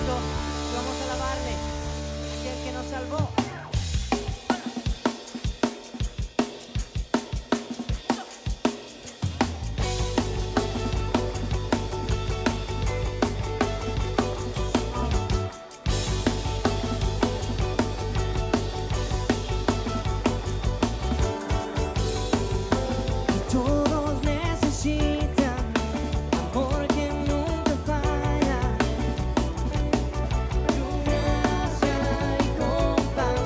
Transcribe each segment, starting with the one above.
Cristo y vamos a alabarle, aquel que nos salvó. Todos necesitan amor que nunca falla, tu gracia y compasión.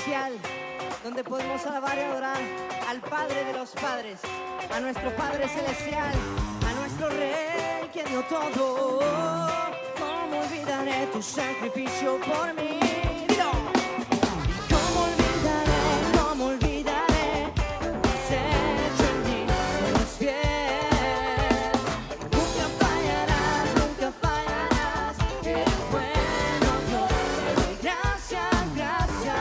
especial donde podemos alabar y adorar al Padre de los Padres, a nuestro Padre Celestial, a nuestro Rey que dio todo. ¿Cómo olvidaré tu sacrificio por mí? Dilo. ¿Cómo olvidaré, cómo olvidaré lo que has hecho en mí? Eres fiel, nunca fallarás, nunca fallarás. Eres bueno, Dios, te doy gracias, gracias.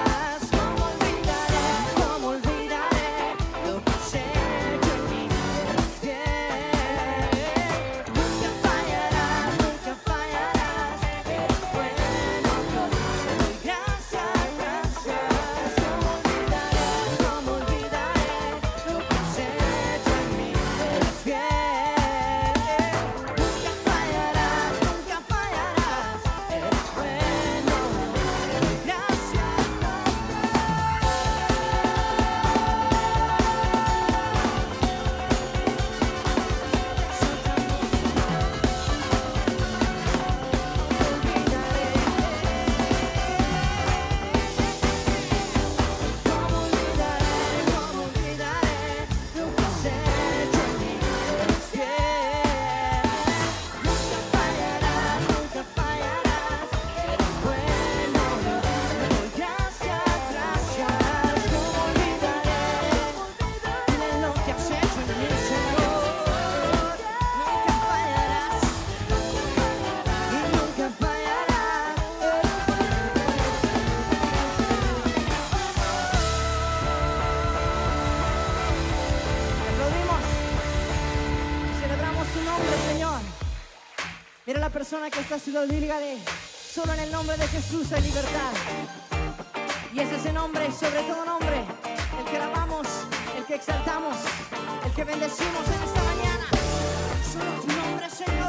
¿Cómo olvidaré lo que has hecho en mí? Eres fiel, nunca fallarás, nunca fallarás. Eres bueno, Dios, te doy gracias, gracias. ¿Cómo olvidaré lo que has hecho en mí? Eres fiel, nunca fallarás, nunca fallarás. Eres bueno, te doy gracias, ¿cómo olvidaré lo que has hecho en mí? Eres fiel, nunca fallarás, nunca fallarás. Eres bueno, Dios, te doy gracias, gracias. ¿Cómo olvidaré lo que has hecho en mí, Señor? Nunca fallarás y nunca fallarás. Aplaudimos, celebramos tu nombre, Señor. Mira a la persona que está a su lado y dígale: solo en el nombre de Jesús hay libertad. Y es ese nombre, sobre todo nombre, el que alabamos, el que exaltamos, el que bendecimos en esta mañana. Solo tu nombre, Señor.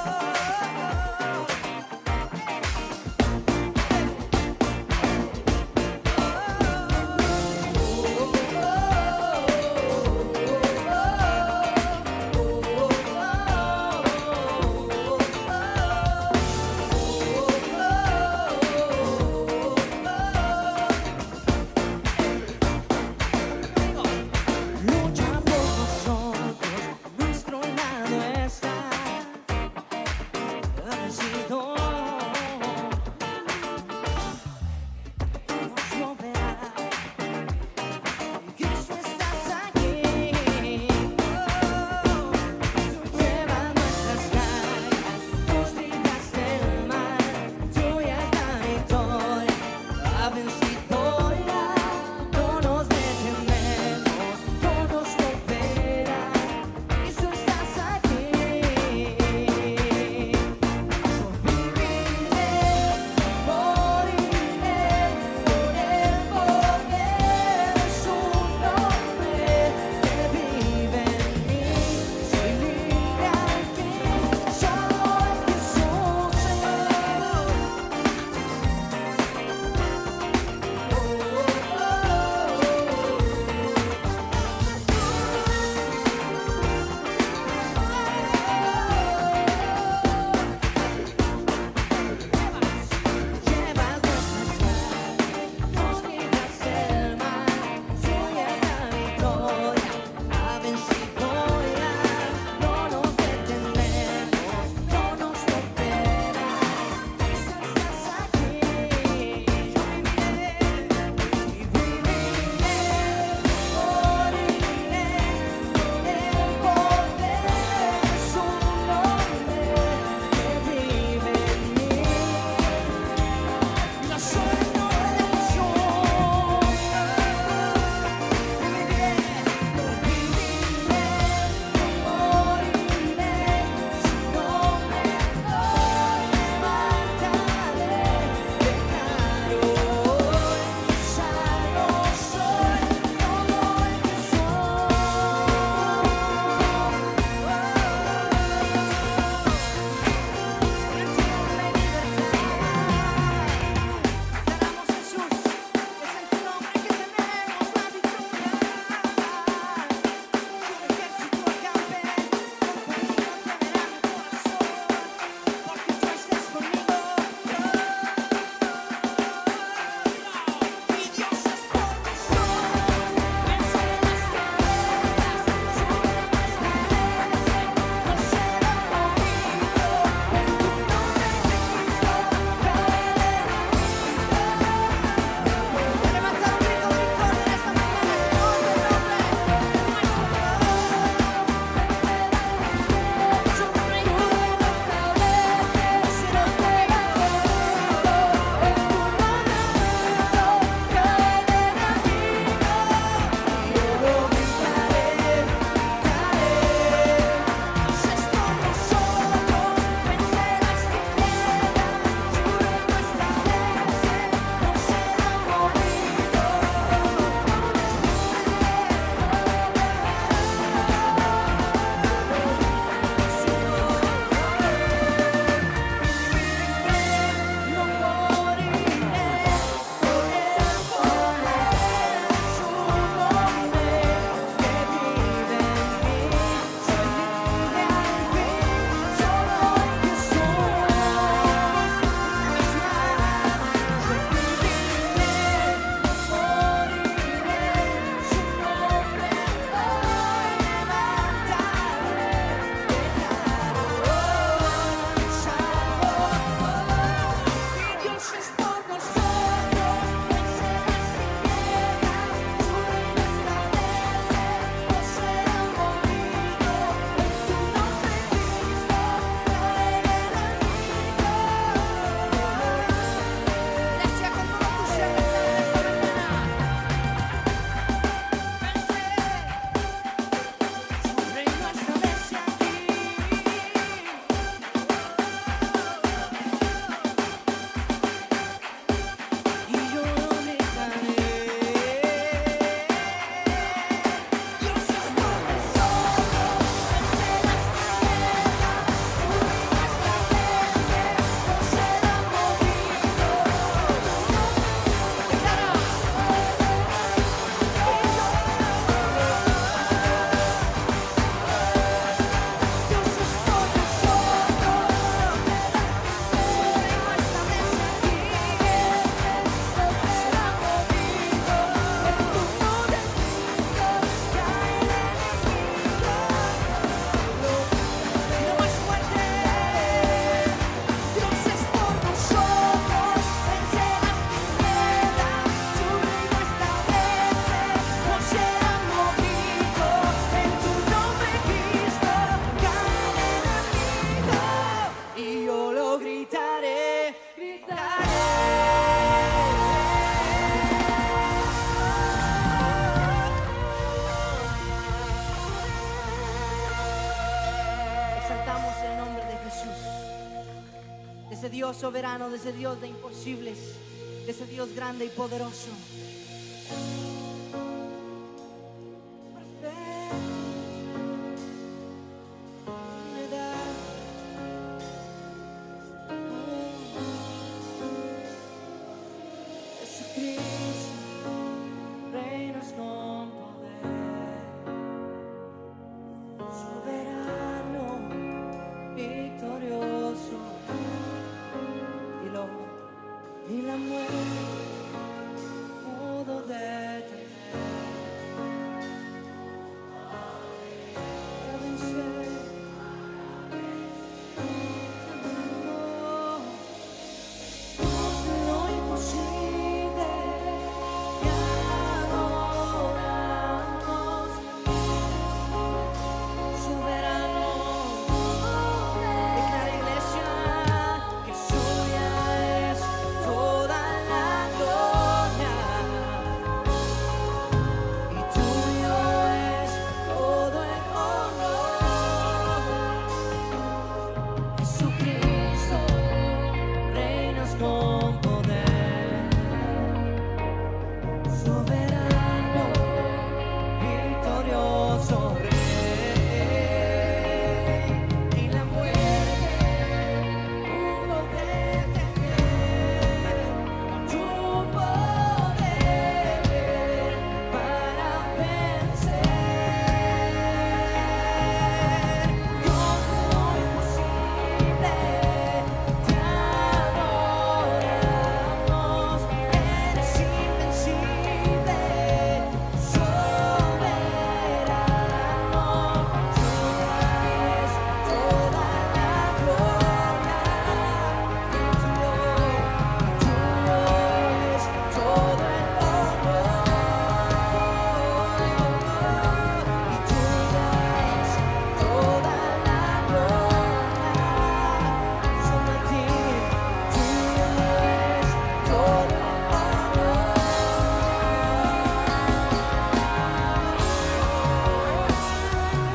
Lucha por nosotros, a nuestro lado está. Dios soberano, de ese Dios de imposibles, de ese Dios grande y poderoso. Y la muerte pudo detener para vencer. Dios de lo imposible, te adoramos, soberano. Declara, iglesia, que suya es toda la gloria y tuyo es todo el honor. Jesucristo, reinas con poder, soberano, victorioso Rey, y la muerte pudo detener tu poder para vencer. Dios de lo imposible, te adoramos, eres invencible, soberano, tuya es toda la gloria, y tuyo es todo el honor, y tuya es toda la gloria, solo a ti, tuyo es todo el honor.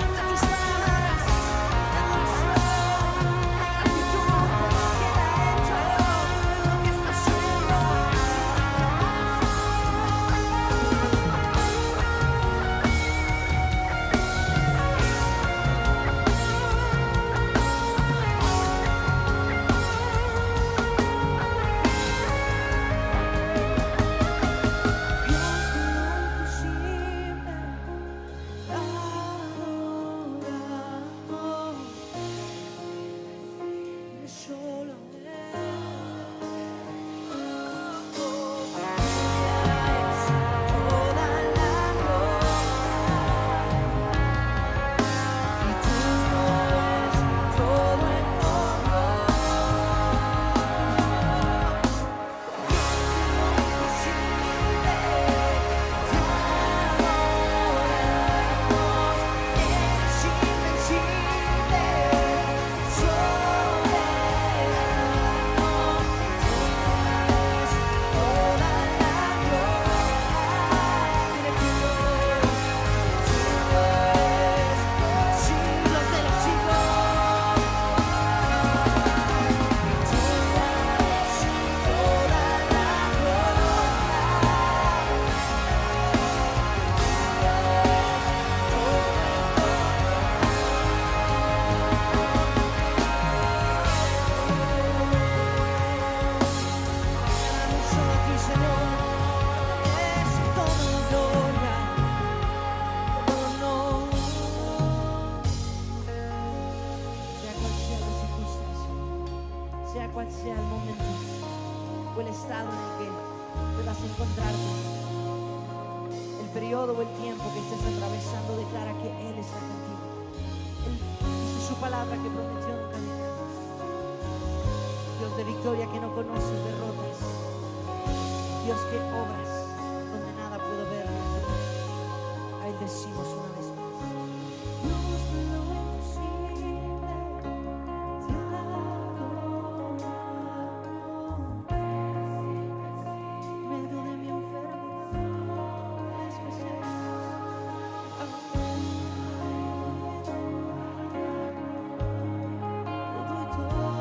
A tus palabras de adoración, de gratitud por lo que Él ha hecho, lo que está haciendo. Sea cual sea el momento o el estado en el que puedas encontrarte, el periodo o el tiempo que estés atravesando, declara que Él está contigo. Él dice su palabra que prometió nunca dejarnos. Dios de victoria, que no conoces derrotas. Dios que obras donde nada puedo ver. A Él decimos una vez más: Dios de lo imposible, te adoramos. En medio de mi enfermedad, especial. Todo y todo.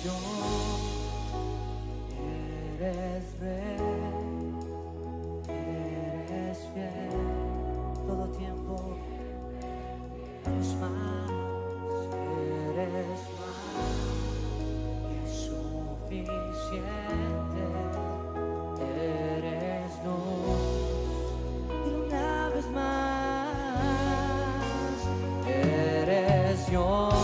Dios, eres Rey, eres fiel, todo tiempo eres más que suficiente, eres luz, y una vez más, eres Dios.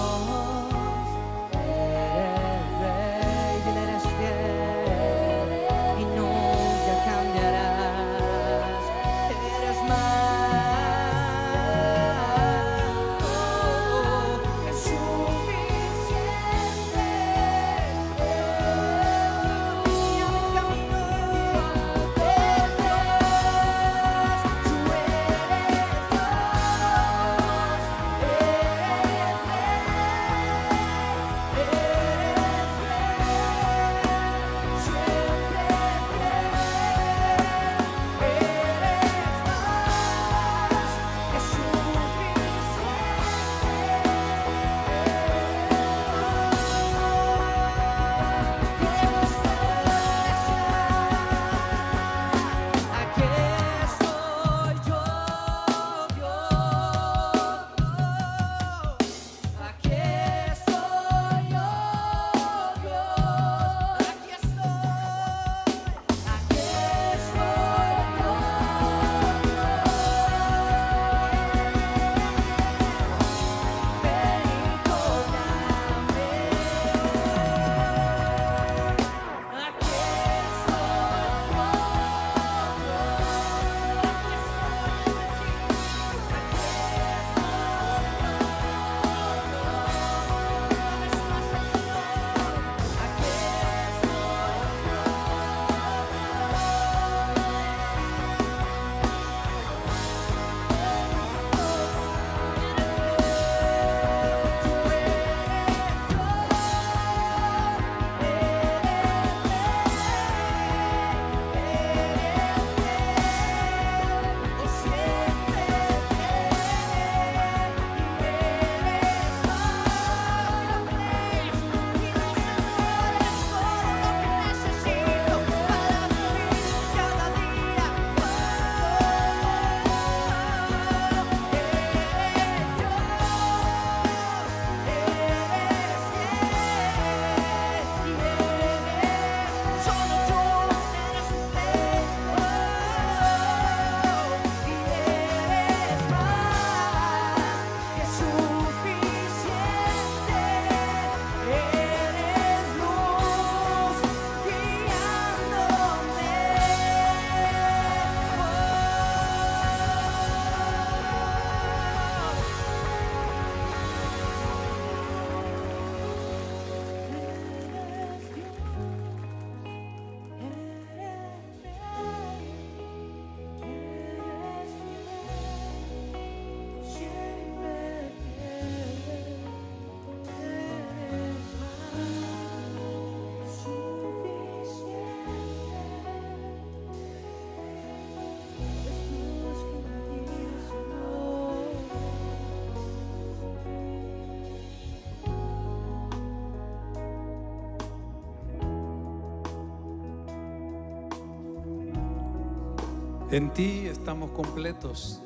En ti estamos completos.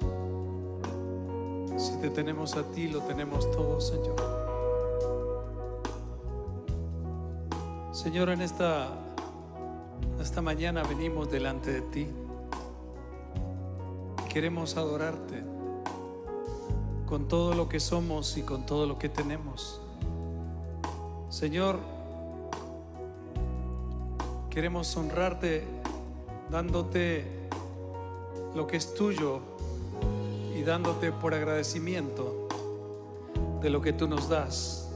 Si te tenemos a ti, lo tenemos todo, Señor. Señor, en esta mañana venimos delante de ti. Queremos adorarte con todo lo que somos y con todo lo que tenemos. Señor, queremos honrarte dándote lo que es tuyo y dándote por agradecimiento de lo que tú nos das,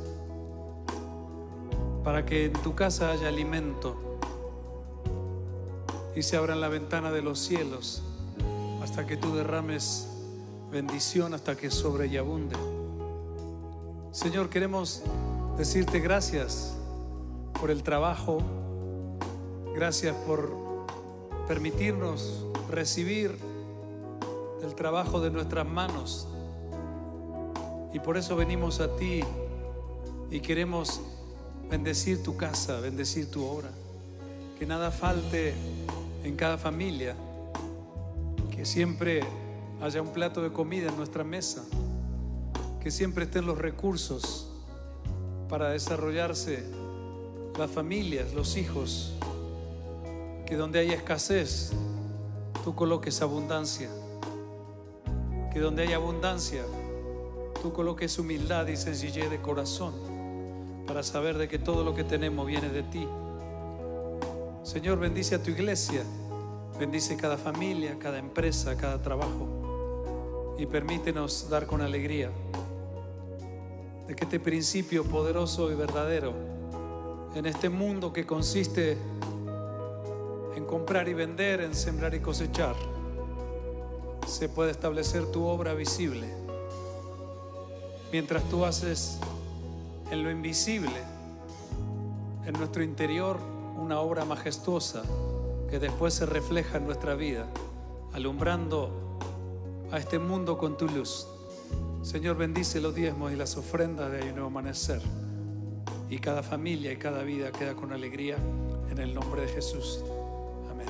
para que en tu casa haya alimento y se abran la ventana de los cielos hasta que tú derrames bendición, hasta que sobre y abunde. Señor, queremos decirte gracias por el trabajo, gracias por permitirnos recibir el trabajo de nuestras manos, y por eso venimos a ti y queremos bendecir tu casa, bendecir tu obra. Que nada falte en cada familia, que siempre haya un plato de comida en nuestra mesa, que siempre estén los recursos para desarrollarse las familias, los hijos, que donde haya escasez, tú coloques abundancia, que donde haya abundancia, tú coloques humildad y sencillez de corazón para saber de que todo lo que tenemos viene de ti. Señor, bendice a tu iglesia, bendice cada familia, cada empresa, cada trabajo, y permítenos dar con alegría de que este principio poderoso y verdadero en este mundo que consiste en comprar y vender, en sembrar y cosechar, se puede establecer tu obra visible. Mientras tú haces en lo invisible, en nuestro interior, una obra majestuosa que después se refleja en nuestra vida, alumbrando a este mundo con tu luz. Señor, bendice los diezmos y las ofrendas de Hay un Nuevo Amanecer, y cada familia y cada vida queda con alegría en el nombre de Jesús. Amén.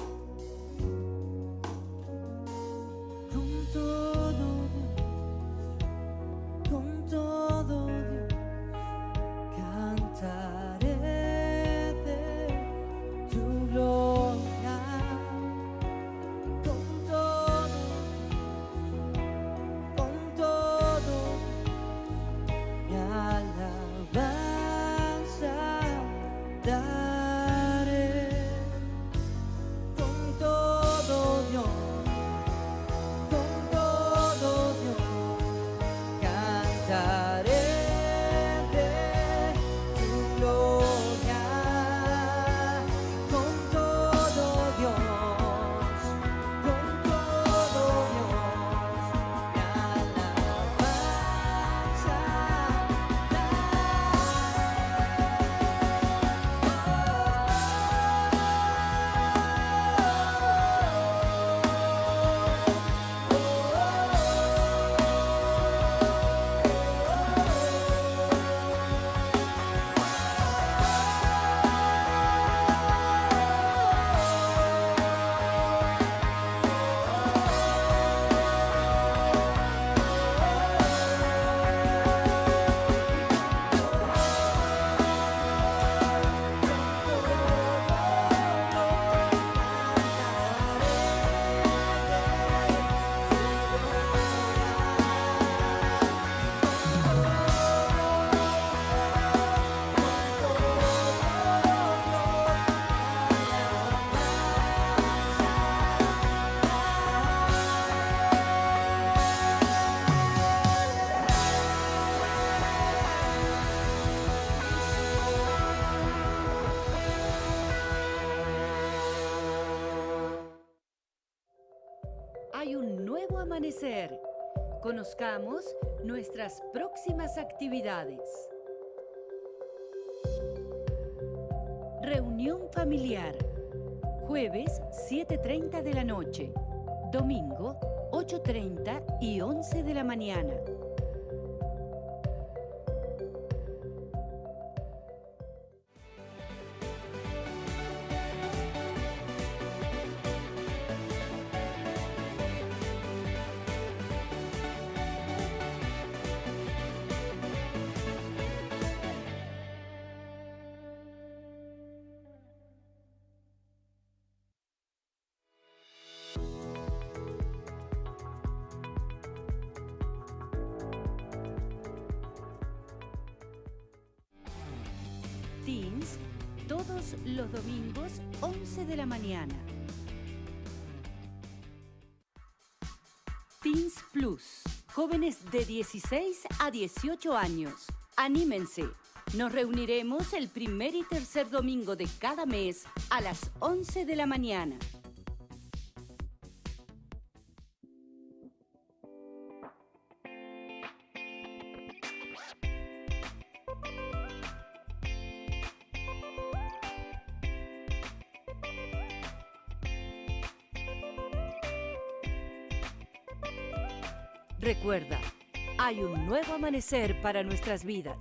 Con todo Dios, cantaré de tu gloria. Con todo, mi alabanza daré. Con todo Dios, cantaré de tu gloria. Con todo Dios, mi Hay un nuevo amanecer. Conozcamos nuestras próximas actividades. Reunión familiar. Jueves 7:30 de la noche. Domingo 8:30 y 11 de la mañana. Teens, todos los domingos, 11 de la mañana. Teens Plus, jóvenes de 16 a 18 años. Anímense. Nos reuniremos el primer y tercer domingo de cada mes a las 11 de la mañana. Recuerda, hay un nuevo amanecer para nuestras vidas.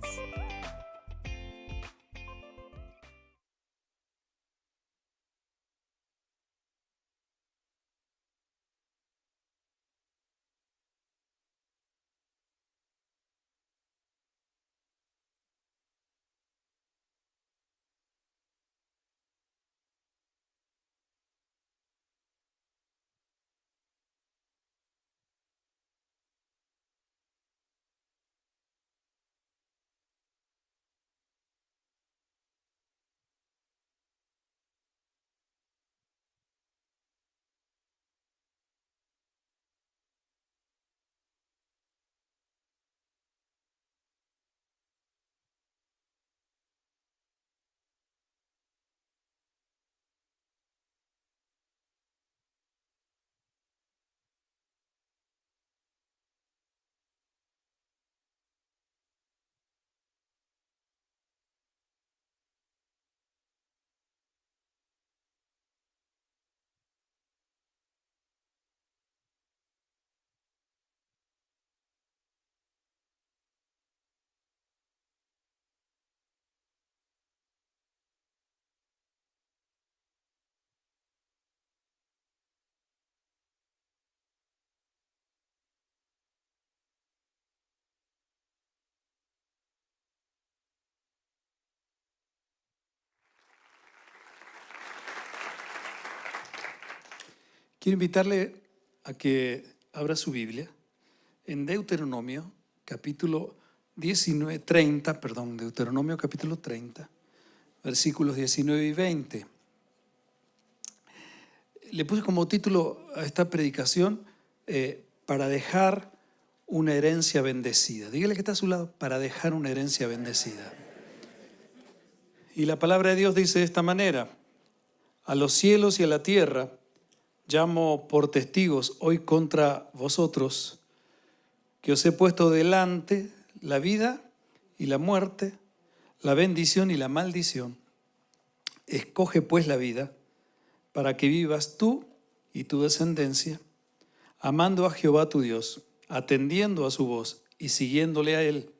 Quiero invitarle a que abra su Biblia en Deuteronomio capítulo 30, Deuteronomio capítulo 30, versículos 19 y 20. Le puse como título a esta predicación, para dejar una herencia bendecida. Dígale que está a su lado, para dejar una herencia bendecida. Y la palabra de Dios dice de esta manera: a los cielos y a la tierra llamo por testigos hoy contra vosotros, que os he puesto delante la vida y la muerte, la bendición y la maldición. Escoge pues la vida, para que vivas tú y tu descendencia, amando a Jehová tu Dios, atendiendo a su voz y siguiéndole a Él.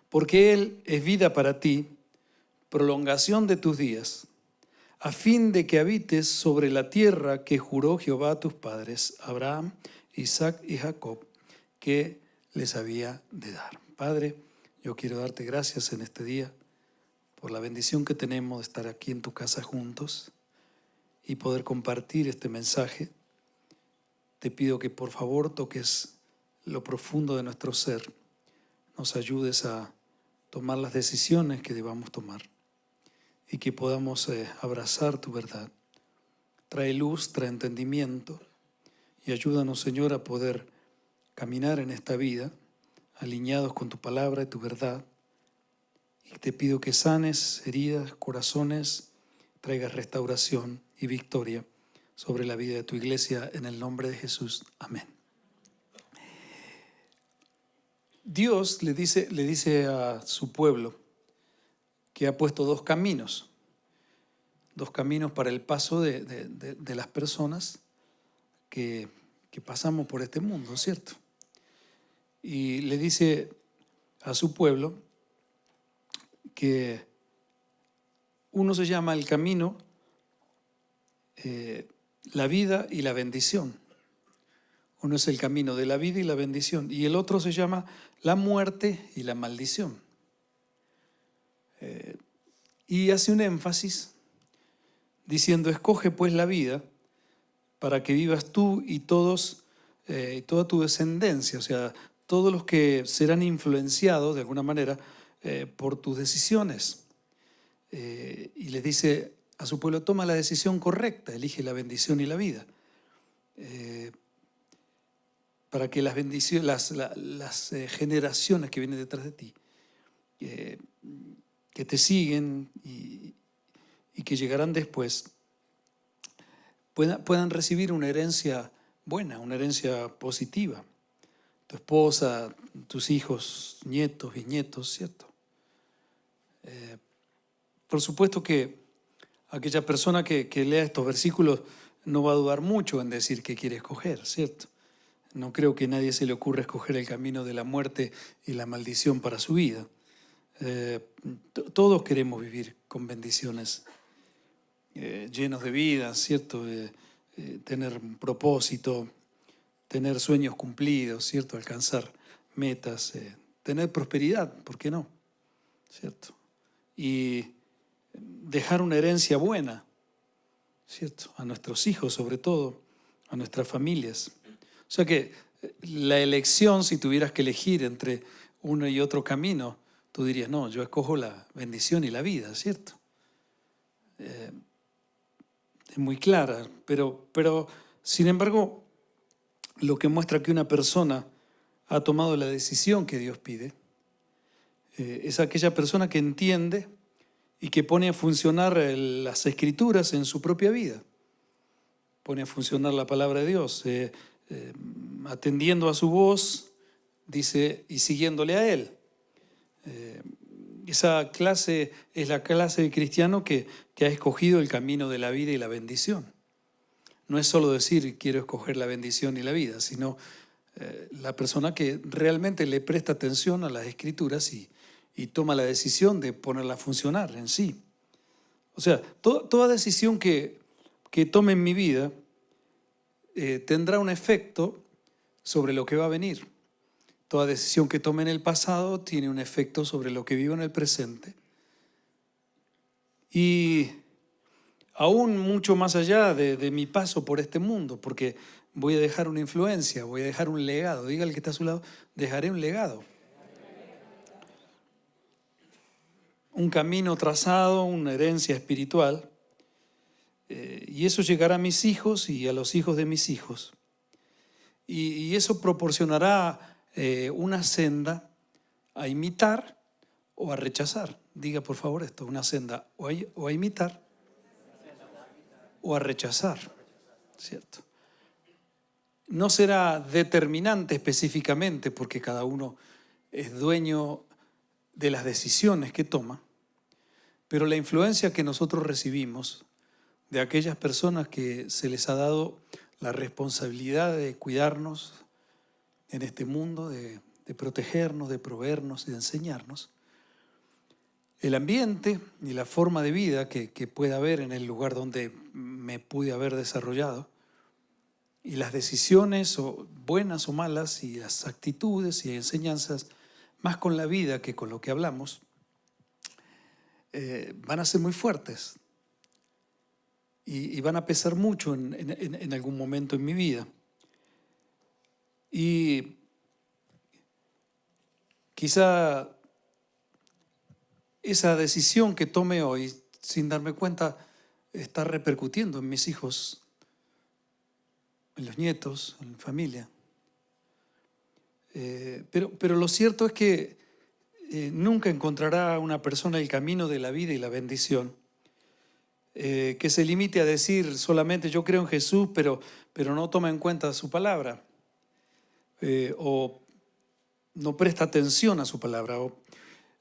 Porque Él es vida para ti, prolongación de tus días, a fin de que habites sobre la tierra que juró Jehová a tus padres, Abraham, Isaac y Jacob, que les había de dar. Padre, yo quiero darte gracias en este día por la bendición que tenemos de estar aquí en tu casa juntos y poder compartir este mensaje. Te pido que por favor toques lo profundo de nuestro ser, nos ayudes a tomar las decisiones que debamos tomar y que podamos abrazar tu verdad. Trae luz, trae entendimiento y ayúdanos, Señor, a poder caminar en esta vida alineados con tu palabra y tu verdad. Y te pido que sanes heridas, corazones, traigas restauración y victoria sobre la vida de tu iglesia, en el nombre de Jesús. Amén. Dios le dice a su pueblo que ha puesto dos caminos para el paso de las personas que pasamos por este mundo, ¿cierto? Y le dice a su pueblo que uno se llama el camino, la vida y la bendición. Uno es el camino de la vida y la bendición, y el otro se llama la muerte y la maldición. Y hace un énfasis diciendo: escoge pues la vida para que vivas tú y toda tu descendencia, o sea, todos los que serán influenciados de alguna manera por tus decisiones. Y les dice a su pueblo: toma la decisión correcta, elige la bendición y la vida. Para que las bendiciones, las generaciones que vienen detrás de ti, que te siguen y que llegarán después, puedan recibir una herencia buena, una herencia positiva. Tu esposa, tus hijos, nietos, bisnietos, ¿cierto? Por supuesto que aquella persona que lea estos versículos no va a dudar mucho en decir qué quiere escoger, ¿cierto? No creo que a nadie se le ocurra escoger el camino de la muerte y la maldición para su vida. Todos queremos vivir con bendiciones, llenos de vida, ¿cierto? Tener un propósito, tener sueños cumplidos, ¿cierto? Alcanzar metas, tener prosperidad, ¿por qué no? ¿Cierto? Y dejar una herencia buena, ¿cierto? A nuestros hijos, sobre todo, a nuestras familias. O sea que la elección, si tuvieras que elegir entre uno y otro camino, tú dirías: no, yo escojo la bendición y la vida, ¿cierto? Es muy clara, pero sin embargo, lo que muestra que una persona ha tomado la decisión que Dios pide es aquella persona que entiende y que pone a funcionar las Escrituras en su propia vida. Pone a funcionar la palabra de Dios, atendiendo a su voz, dice, y siguiéndole a Él. Esa clase es la clase de cristiano que ha escogido el camino de la vida y la bendición. No es solo decir quiero escoger la bendición y la vida, sino la persona que realmente le presta atención a las Escrituras y toma la decisión de ponerla a funcionar en sí. O sea, toda decisión que tome en mi vida tendrá un efecto sobre lo que va a venir. Toda decisión que tome en el pasado tiene un efecto sobre lo que vivo en el presente. Y aún mucho más allá de mi paso por este mundo, porque voy a dejar una influencia, voy a dejar un legado. Diga el que está a su lado, dejaré un legado. Un camino trazado, una herencia espiritual, y eso llegará a mis hijos y a los hijos de mis hijos. Y eso proporcionará una senda a imitar o a rechazar. Diga por favor esto, una senda o a imitar o a rechazar, ¿cierto? No será determinante específicamente porque cada uno es dueño de las decisiones que toma, pero la influencia que nosotros recibimos de aquellas personas que se les ha dado la responsabilidad de cuidarnos en este mundo, de protegernos, de proveernos y de enseñarnos, el ambiente y la forma de vida que pueda haber en el lugar donde me pude haber desarrollado, y las decisiones buenas o malas y las actitudes y enseñanzas, más con la vida que con lo que hablamos, van a ser muy fuertes y van a pesar mucho en algún momento en mi vida. Y quizá esa decisión que tome hoy, sin darme cuenta, está repercutiendo en mis hijos, en los nietos, en la familia. Pero lo cierto es que nunca encontrará una persona el camino de la vida y la bendición que se limite a decir solamente yo creo en Jesús, pero no toma en cuenta su palabra, o no presta atención a su palabra,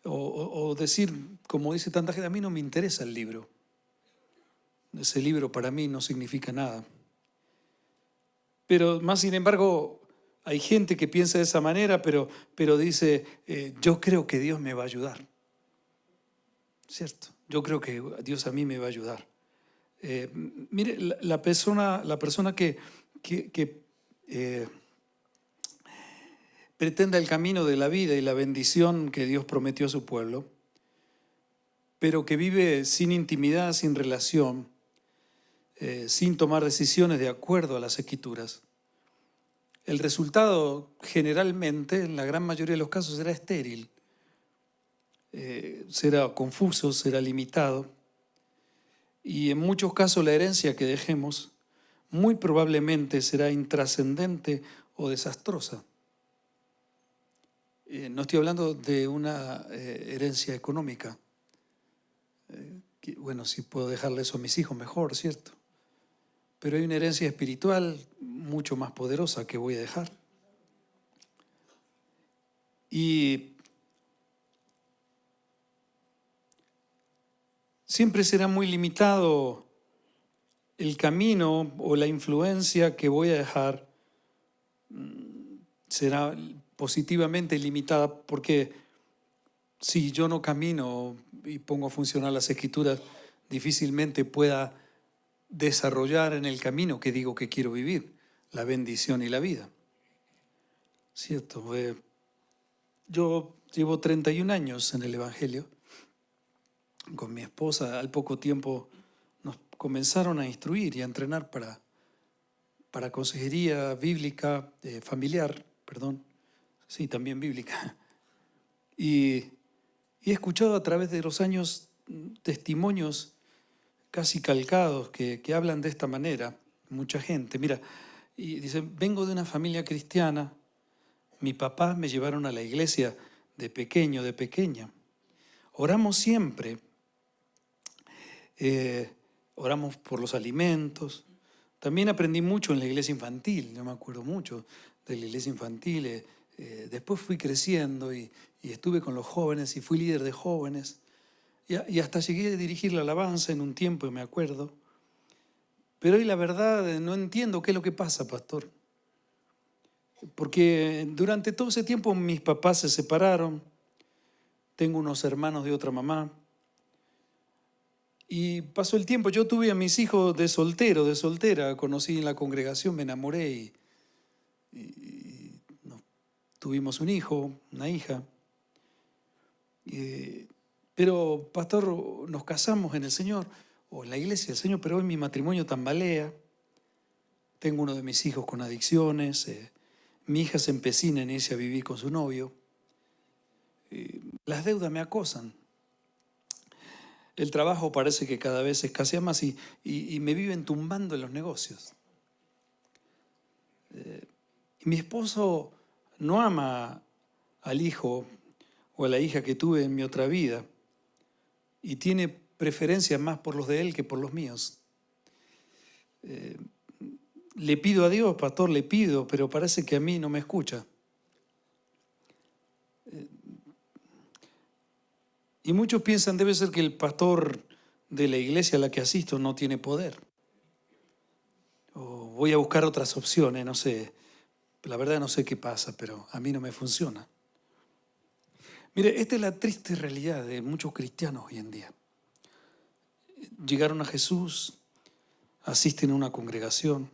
o decir, como dice tanta gente, a mí no me interesa el libro. Ese libro para mí no significa nada. Pero más sin embargo, hay gente que piensa de esa manera, pero dice, yo creo que Dios me va a ayudar. ¿Cierto? Yo creo que Dios a mí me va a ayudar. Mire, la persona que pretenda el camino de la vida y la bendición que Dios prometió a su pueblo, pero que vive sin intimidad, sin relación, sin tomar decisiones de acuerdo a las Escrituras, el resultado generalmente, en la gran mayoría de los casos, será estéril, será confuso, será limitado, y en muchos casos la herencia que dejemos muy probablemente será intrascendente o desastrosa. No estoy hablando de una herencia económica. Bueno, si puedo dejarle eso a mis hijos, mejor, ¿cierto? Pero hay una herencia espiritual mucho más poderosa que voy a dejar. Y siempre será muy limitado el camino o la influencia que voy a dejar, será positivamente limitada, porque si yo no camino y pongo a funcionar las Escrituras, difícilmente pueda desarrollar en el camino que digo que quiero vivir, la bendición y la vida. ¿Cierto? Yo llevo 31 años en el Evangelio. Con mi esposa, al poco tiempo nos comenzaron a instruir y a entrenar para consejería bíblica, familiar, perdón, sí, también bíblica. Y he escuchado a través de los años testimonios casi calcados que hablan de esta manera, mucha gente. Mira, y dicen, vengo de una familia cristiana, mi papá me llevaron a la iglesia de pequeño, de pequeña. Oramos siempre, oramos por los alimentos. También aprendí mucho en la iglesia infantil, yo me acuerdo mucho de la iglesia infantil. Después fui creciendo y estuve con los jóvenes y fui líder de jóvenes. Y hasta llegué a dirigir la alabanza en un tiempo, me acuerdo. Pero hoy la verdad no entiendo qué es lo que pasa, pastor. Porque durante todo ese tiempo mis papás se separaron. Tengo unos hermanos de otra mamá. Y pasó el tiempo, yo tuve a mis hijos de soltero, de soltera. Conocí en la congregación, me enamoré y tuvimos un hijo, una hija. Pero, pastor, nos casamos en el Señor. o en la iglesia, Señor, pero hoy mi matrimonio tambalea, tengo uno de mis hijos con adicciones, mi hija se empecina en irse a vivir con su novio, las deudas me acosan, el trabajo parece que cada vez escasea más y me viven tumbando en los negocios. Mi esposo no ama al hijo o a la hija que tuve en mi otra vida y tiene preferencia más por los de él que por los míos. Le pido a Dios, pastor, le pido, pero parece que a mí no me escucha. Y muchos piensan, debe ser que el pastor de la iglesia a la que asisto no tiene poder. O voy a buscar otras opciones, no sé. La verdad no sé qué pasa, pero a mí no me funciona. Mire, esta es la triste realidad de muchos cristianos hoy en día. Llegaron a Jesús, asisten a una congregación,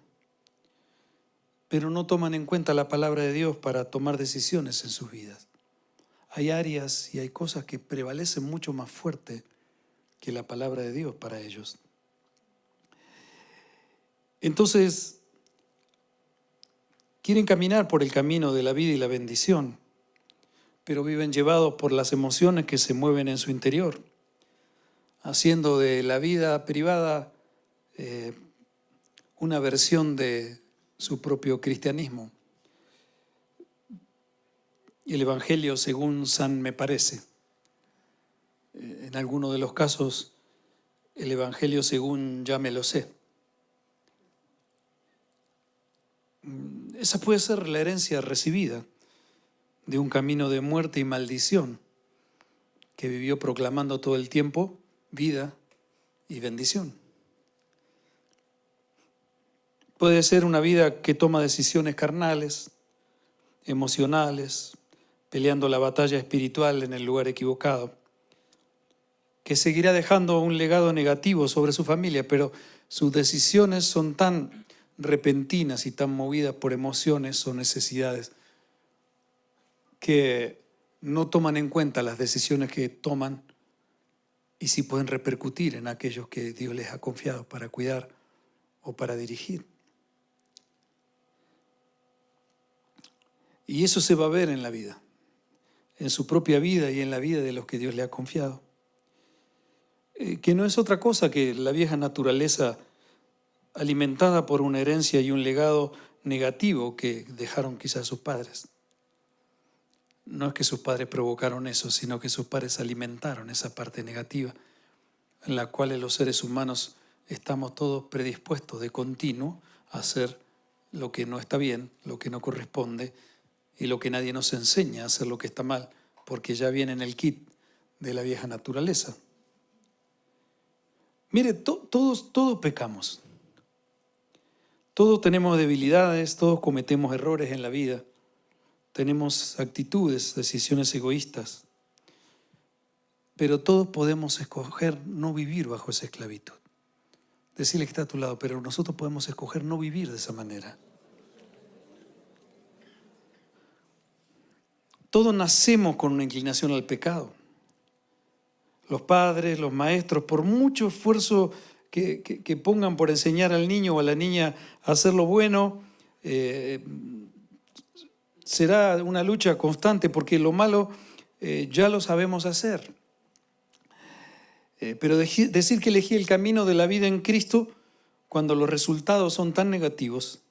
pero no toman en cuenta la palabra de Dios para tomar decisiones en sus vidas. Hay áreas y hay cosas que prevalecen mucho más fuerte que la palabra de Dios para ellos. Entonces, quieren caminar por el camino de la vida y la bendición, pero viven llevados por las emociones que se mueven en su interior, haciendo de la vida privada una versión de su propio cristianismo. El Evangelio según San me parece. En algunos de los casos, el Evangelio según ya me lo sé. Esa puede ser la herencia recibida de un camino de muerte y maldición que vivió proclamando todo el tiempo vida y bendición. Puede ser una vida que toma decisiones carnales, emocionales, peleando la batalla espiritual en el lugar equivocado, que seguirá dejando un legado negativo sobre su familia, pero sus decisiones son tan repentinas y tan movidas por emociones o necesidades que no toman en cuenta las decisiones que toman y si pueden repercutir en aquellos que Dios les ha confiado para cuidar o para dirigir. Y eso se va a ver en la vida, en su propia vida y en la vida de los que Dios le ha confiado. Que no es otra cosa que la vieja naturaleza alimentada por una herencia y un legado negativo que dejaron quizás sus padres. No es que sus padres provocaron eso, sino que sus padres alimentaron esa parte negativa en la cual los seres humanos estamos todos predispuestos de continuo a hacer lo que no está bien, lo que no corresponde y lo que nadie nos enseña a hacer lo que está mal, porque ya viene en el kit de la vieja naturaleza. Mire, todos pecamos. Todos tenemos debilidades, todos cometemos errores en la vida. Tenemos actitudes, decisiones egoístas. Pero todos podemos escoger no vivir bajo esa esclavitud. Decirle que está a tu lado, pero nosotros podemos escoger no vivir de esa manera. Todos nacemos con una inclinación al pecado. Los padres, los maestros, por mucho esfuerzo que pongan por enseñar al niño o a la niña a hacer lo bueno, será una lucha constante porque lo malo ya lo sabemos hacer. Pero decir que elegí el camino de la vida en Cristo cuando los resultados son tan negativos,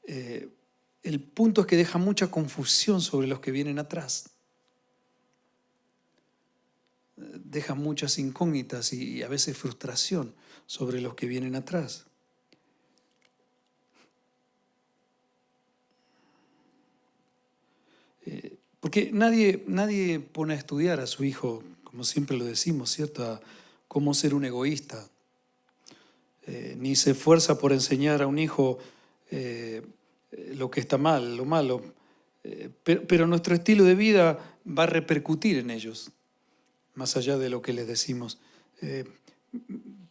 el punto es que deja mucha confusión sobre los que vienen atrás. Deja muchas incógnitas y a veces frustración sobre los que vienen atrás. Porque nadie pone a estudiar a su hijo, como siempre lo decimos, ¿cierto?, a cómo ser un egoísta. Ni se esfuerza por enseñar a un hijo lo que está mal, lo malo. Pero nuestro estilo de vida va a repercutir en ellos, más allá de lo que les decimos.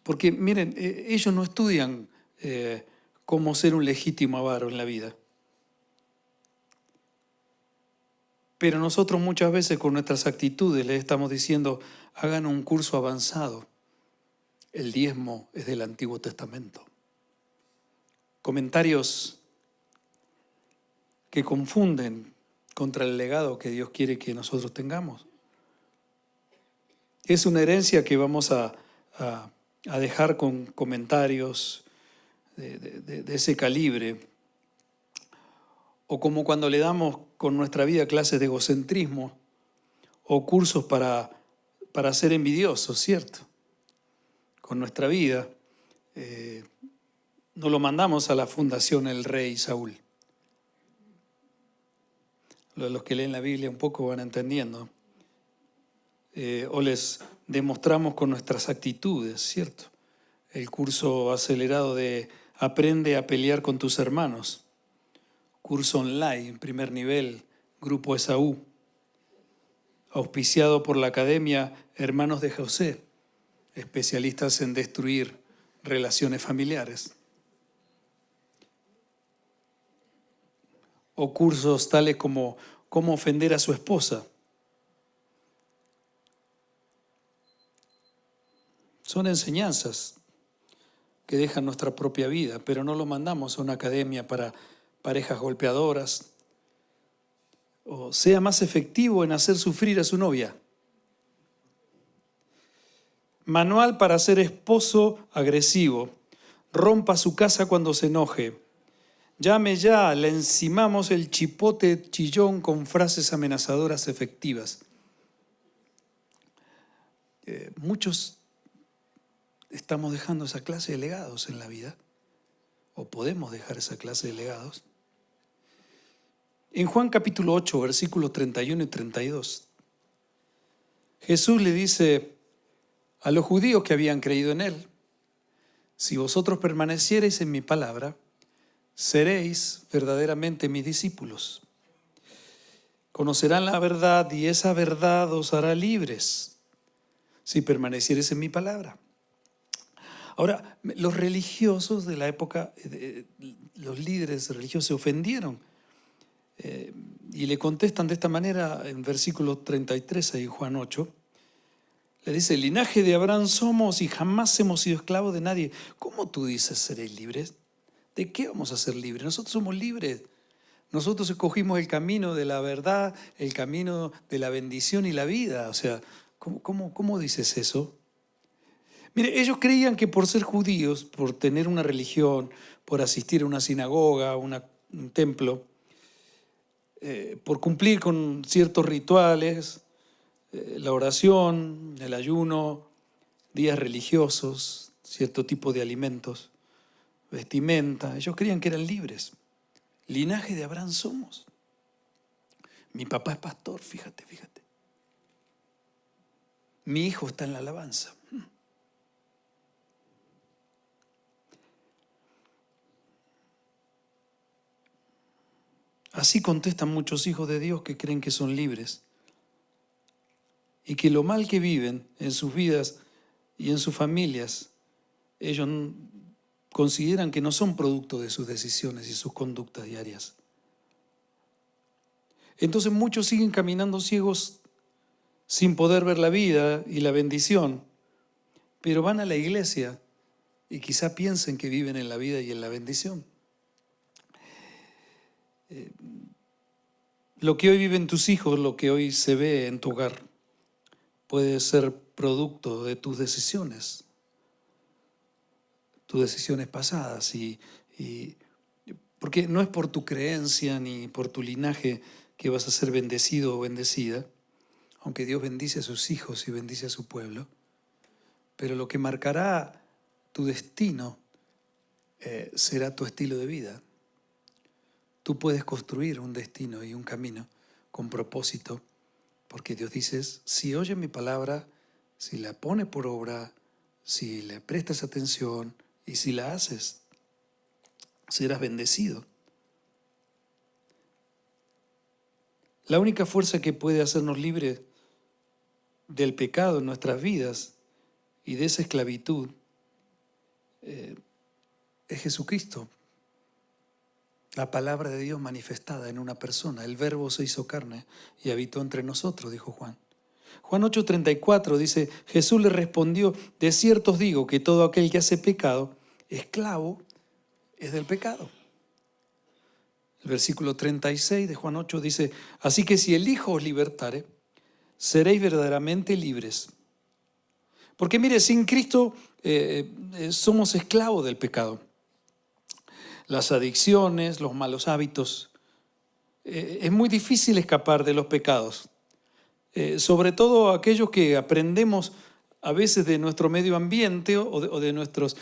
Porque miren, ellos no estudian cómo ser un legítimo avaro en la vida. Pero nosotros muchas veces con nuestras actitudes les estamos diciendo, hagan un curso avanzado el diezmo es del Antiguo Testamento. Comentarios que confunden contra el legado que Dios quiere que nosotros tengamos. Es una herencia que vamos a dejar con comentarios de ese calibre, o como cuando le damos con nuestra vida clases de egocentrismo o cursos para ser envidiosos, ¿cierto? Con nuestra vida no lo mandamos a la fundación el rey Saúl. Los que leen la Biblia un poco van entendiendo. O les demostramos con nuestras actitudes, ¿cierto? El curso acelerado de Aprende a pelear con tus hermanos. Curso online, primer nivel, Grupo Esaú. Auspiciado por la Academia Hermanos de José, especialistas en destruir relaciones familiares. O cursos tales como cómo ofender a su esposa. Son enseñanzas que dejan nuestra propia vida, pero no lo mandamos a una academia para parejas golpeadoras. O sea más efectivo en hacer sufrir a su novia. Manual para ser esposo agresivo. Rompa su casa cuando se enoje. Llame ya, le encimamos el chipote chillón con frases amenazadoras efectivas. Muchos estamos dejando esa clase de legados en la vida, o podemos dejar esa clase de legados. En Juan capítulo 8, versículos 31 y 32, Jesús le dice a los judíos que habían creído en Él: si vosotros permaneciereis en mi palabra, seréis verdaderamente mis discípulos. Conocerán la verdad y esa verdad os hará libres, si permaneciereis en mi palabra. Ahora, los religiosos de la época, los líderes religiosos se ofendieron y le contestan de esta manera en versículo 33 ahí en Juan 8. Le dice: el linaje de Abraham somos y jamás hemos sido esclavos de nadie. ¿Cómo tú dices seréis libres? ¿De qué vamos a ser libres? Nosotros somos libres. Nosotros escogimos el camino de la verdad, el camino de la bendición y la vida. O sea, ¿cómo dices eso? Mire, ellos creían que por ser judíos, por tener una religión, por asistir a una sinagoga, un templo, por cumplir con ciertos rituales, la oración, el ayuno, días religiosos, cierto tipo de alimentos, vestimenta, ellos creían que eran libres. Linaje de Abraham somos. Mi papá es pastor, fíjate. Mi hijo está en la alabanza. Así contestan muchos hijos de Dios que creen que son libres y que lo mal que viven en sus vidas y en sus familias, ellos consideran que no son producto de sus decisiones y sus conductas diarias. Entonces muchos siguen caminando ciegos sin poder ver la vida y la bendición, pero van a la iglesia y quizá piensen que viven en la vida y en la bendición. Lo que hoy viven tus hijos, lo que hoy se ve en tu hogar, puede ser producto de tus decisiones pasadas, porque no es por tu creencia ni por tu linaje que vas a ser bendecido o bendecida, aunque Dios bendice a sus hijos y bendice a su pueblo, pero lo que marcará tu destino será tu estilo de vida. Tú puedes construir un destino y un camino con propósito, porque Dios dice: si oyes mi palabra, si la pones por obra, si le prestas atención y si la haces, serás bendecido. La única fuerza que puede hacernos libres del pecado en nuestras vidas y de esa esclavitud es Jesucristo. La palabra de Dios manifestada en una persona. El Verbo se hizo carne y habitó entre nosotros, dijo Juan. Juan 8:34 dice, Jesús le respondió, de cierto os digo que todo aquel que hace pecado, esclavo es del pecado. El versículo 36 de Juan 8 dice, así que si el Hijo os libertare, seréis verdaderamente libres. Porque mire, sin Cristo somos esclavos del pecado. Las adicciones, los malos hábitos, es muy difícil escapar de los pecados. Sobre todo aquellos que aprendemos a veces de nuestro medio ambiente o de nuestros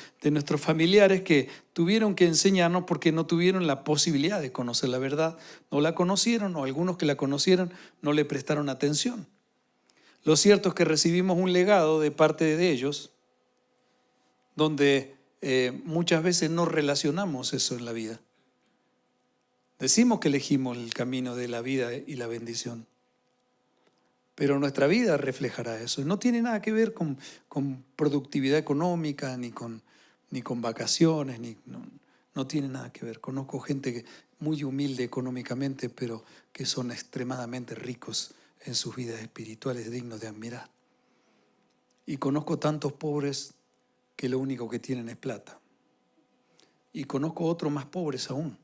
familiares que tuvieron que enseñarnos porque no tuvieron la posibilidad de conocer la verdad, no la conocieron, o algunos que la conocieron no le prestaron atención. Lo cierto es que recibimos un legado de parte de ellos donde muchas veces no relacionamos eso en la vida. Decimos que elegimos el camino de la vida y la bendición, pero nuestra vida reflejará eso. No tiene nada que ver con productividad económica, ni con vacaciones, no tiene nada que ver. Conozco gente muy humilde económicamente, pero que son extremadamente ricos en sus vidas espirituales, dignos de admirar. Y conozco tantos pobres que lo único que tienen es plata. Y conozco otros más pobres aún,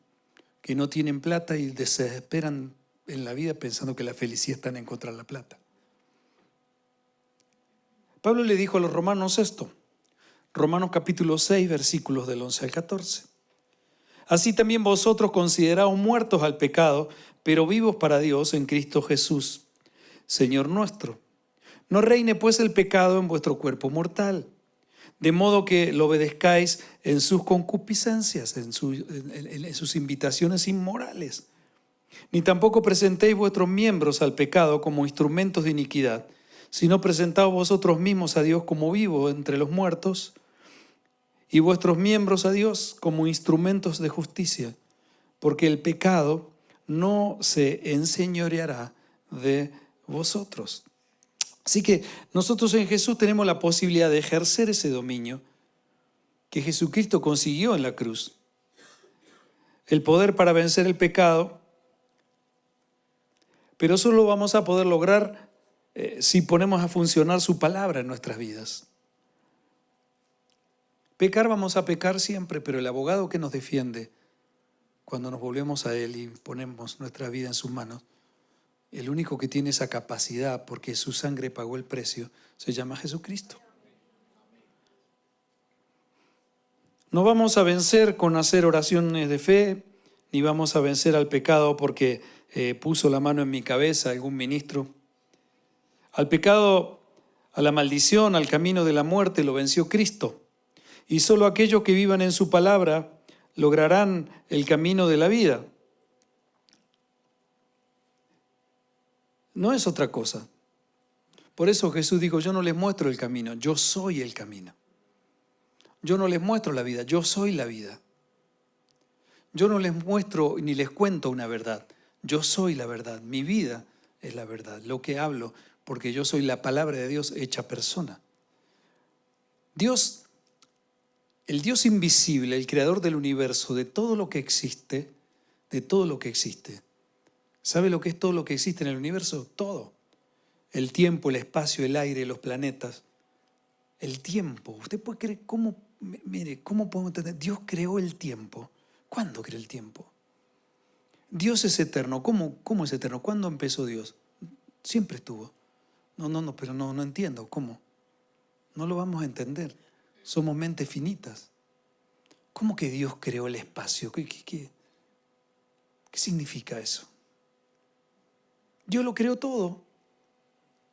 que no tienen plata y se desesperan en la vida pensando que la felicidad está en encontrar la plata. Pablo le dijo a los romanos esto, Romanos capítulo 6, versículos del 11 al 14. Así también vosotros consideraos muertos al pecado, pero vivos para Dios en Cristo Jesús, Señor nuestro. No reine pues el pecado en vuestro cuerpo mortal, de modo que lo obedezcáis en sus concupiscencias, en sus invitaciones inmorales. Ni tampoco presentéis vuestros miembros al pecado como instrumentos de iniquidad, sino presentaos vosotros mismos a Dios como vivos entre los muertos, y vuestros miembros a Dios como instrumentos de justicia, porque el pecado no se enseñoreará de vosotros. Así que nosotros en Jesús tenemos la posibilidad de ejercer ese dominio que Jesucristo consiguió en la cruz. El poder para vencer el pecado, pero eso lo vamos a poder lograr si ponemos a funcionar su palabra en nuestras vidas. Pecar vamos a pecar siempre, pero el abogado que nos defiende cuando nos volvemos a Él y ponemos nuestra vida en sus manos, el único que tiene esa capacidad, porque su sangre pagó el precio, se llama Jesucristo. No vamos a vencer con hacer oraciones de fe, ni vamos a vencer al pecado porque puso la mano en mi cabeza algún ministro. Al pecado, a la maldición, al camino de la muerte lo venció Cristo. Y solo aquellos que vivan en su palabra lograrán el camino de la vida. No es otra cosa. Por eso Jesús dijo, yo no les muestro el camino, yo soy el camino. Yo no les muestro la vida, yo soy la vida. Yo no les muestro ni les cuento una verdad, yo soy la verdad. Mi vida es la verdad, lo que hablo, porque yo soy la palabra de Dios hecha persona. Dios, el Dios invisible, el creador del universo, de todo lo que existe, ¿sabe lo que es todo lo que existe en el universo? Todo. El tiempo, el espacio, el aire, los planetas. El tiempo. ¿Usted puede creer cómo podemos entender? Dios creó el tiempo. ¿Cuándo creó el tiempo? Dios es eterno. ¿Cómo es eterno? ¿Cuándo empezó Dios? Siempre estuvo. Pero no entiendo. ¿Cómo? No lo vamos a entender. Somos mentes finitas. ¿Cómo que Dios creó el espacio? ¿Qué significa eso? Dios lo creó todo.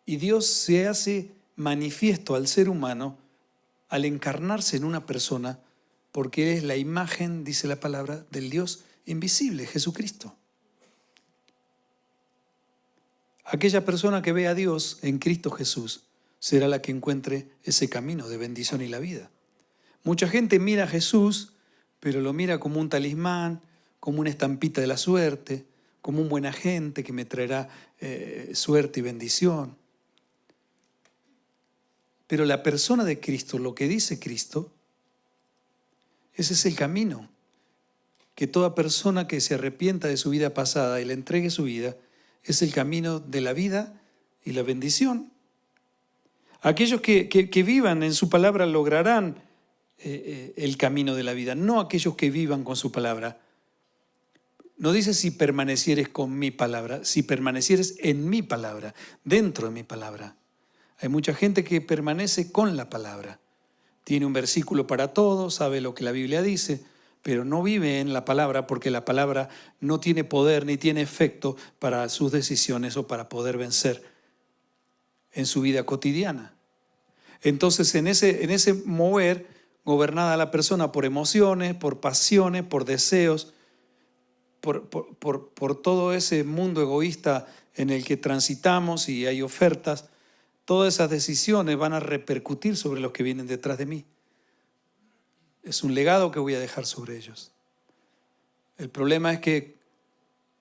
Y Dios se hace manifiesto al ser humano al encarnarse en una persona, porque es la imagen, dice la palabra, del Dios invisible, Jesucristo. Aquella persona que ve a Dios en Cristo Jesús será la que encuentre ese camino de bendición y la vida. Mucha gente mira a Jesús, pero lo mira como un talismán, como una estampita de la suerte, como un buen agente que me traerá suerte y bendición. Pero la persona de Cristo, lo que dice Cristo, ese es el camino. Que toda persona que se arrepienta de su vida pasada y le entregue su vida, es el camino de la vida y la bendición Aquellos que vivan en su palabra lograrán el camino de la vida, no aquellos que vivan con su palabra. No dice si permanecieres con mi palabra, si permanecieres en mi palabra, dentro de mi palabra. Hay mucha gente que permanece con la palabra. Tiene un versículo para todo, sabe lo que la Biblia dice, pero no vive en la palabra porque la palabra no tiene poder ni tiene efecto para sus decisiones o para poder vencer en su vida cotidiana. Entonces, en ese mover, gobernada la persona por emociones, por pasiones, por deseos, por todo ese mundo egoísta en el que transitamos y hay ofertas, todas esas decisiones van a repercutir sobre los que vienen detrás de mí. Es un legado que voy a dejar sobre ellos. El problema es que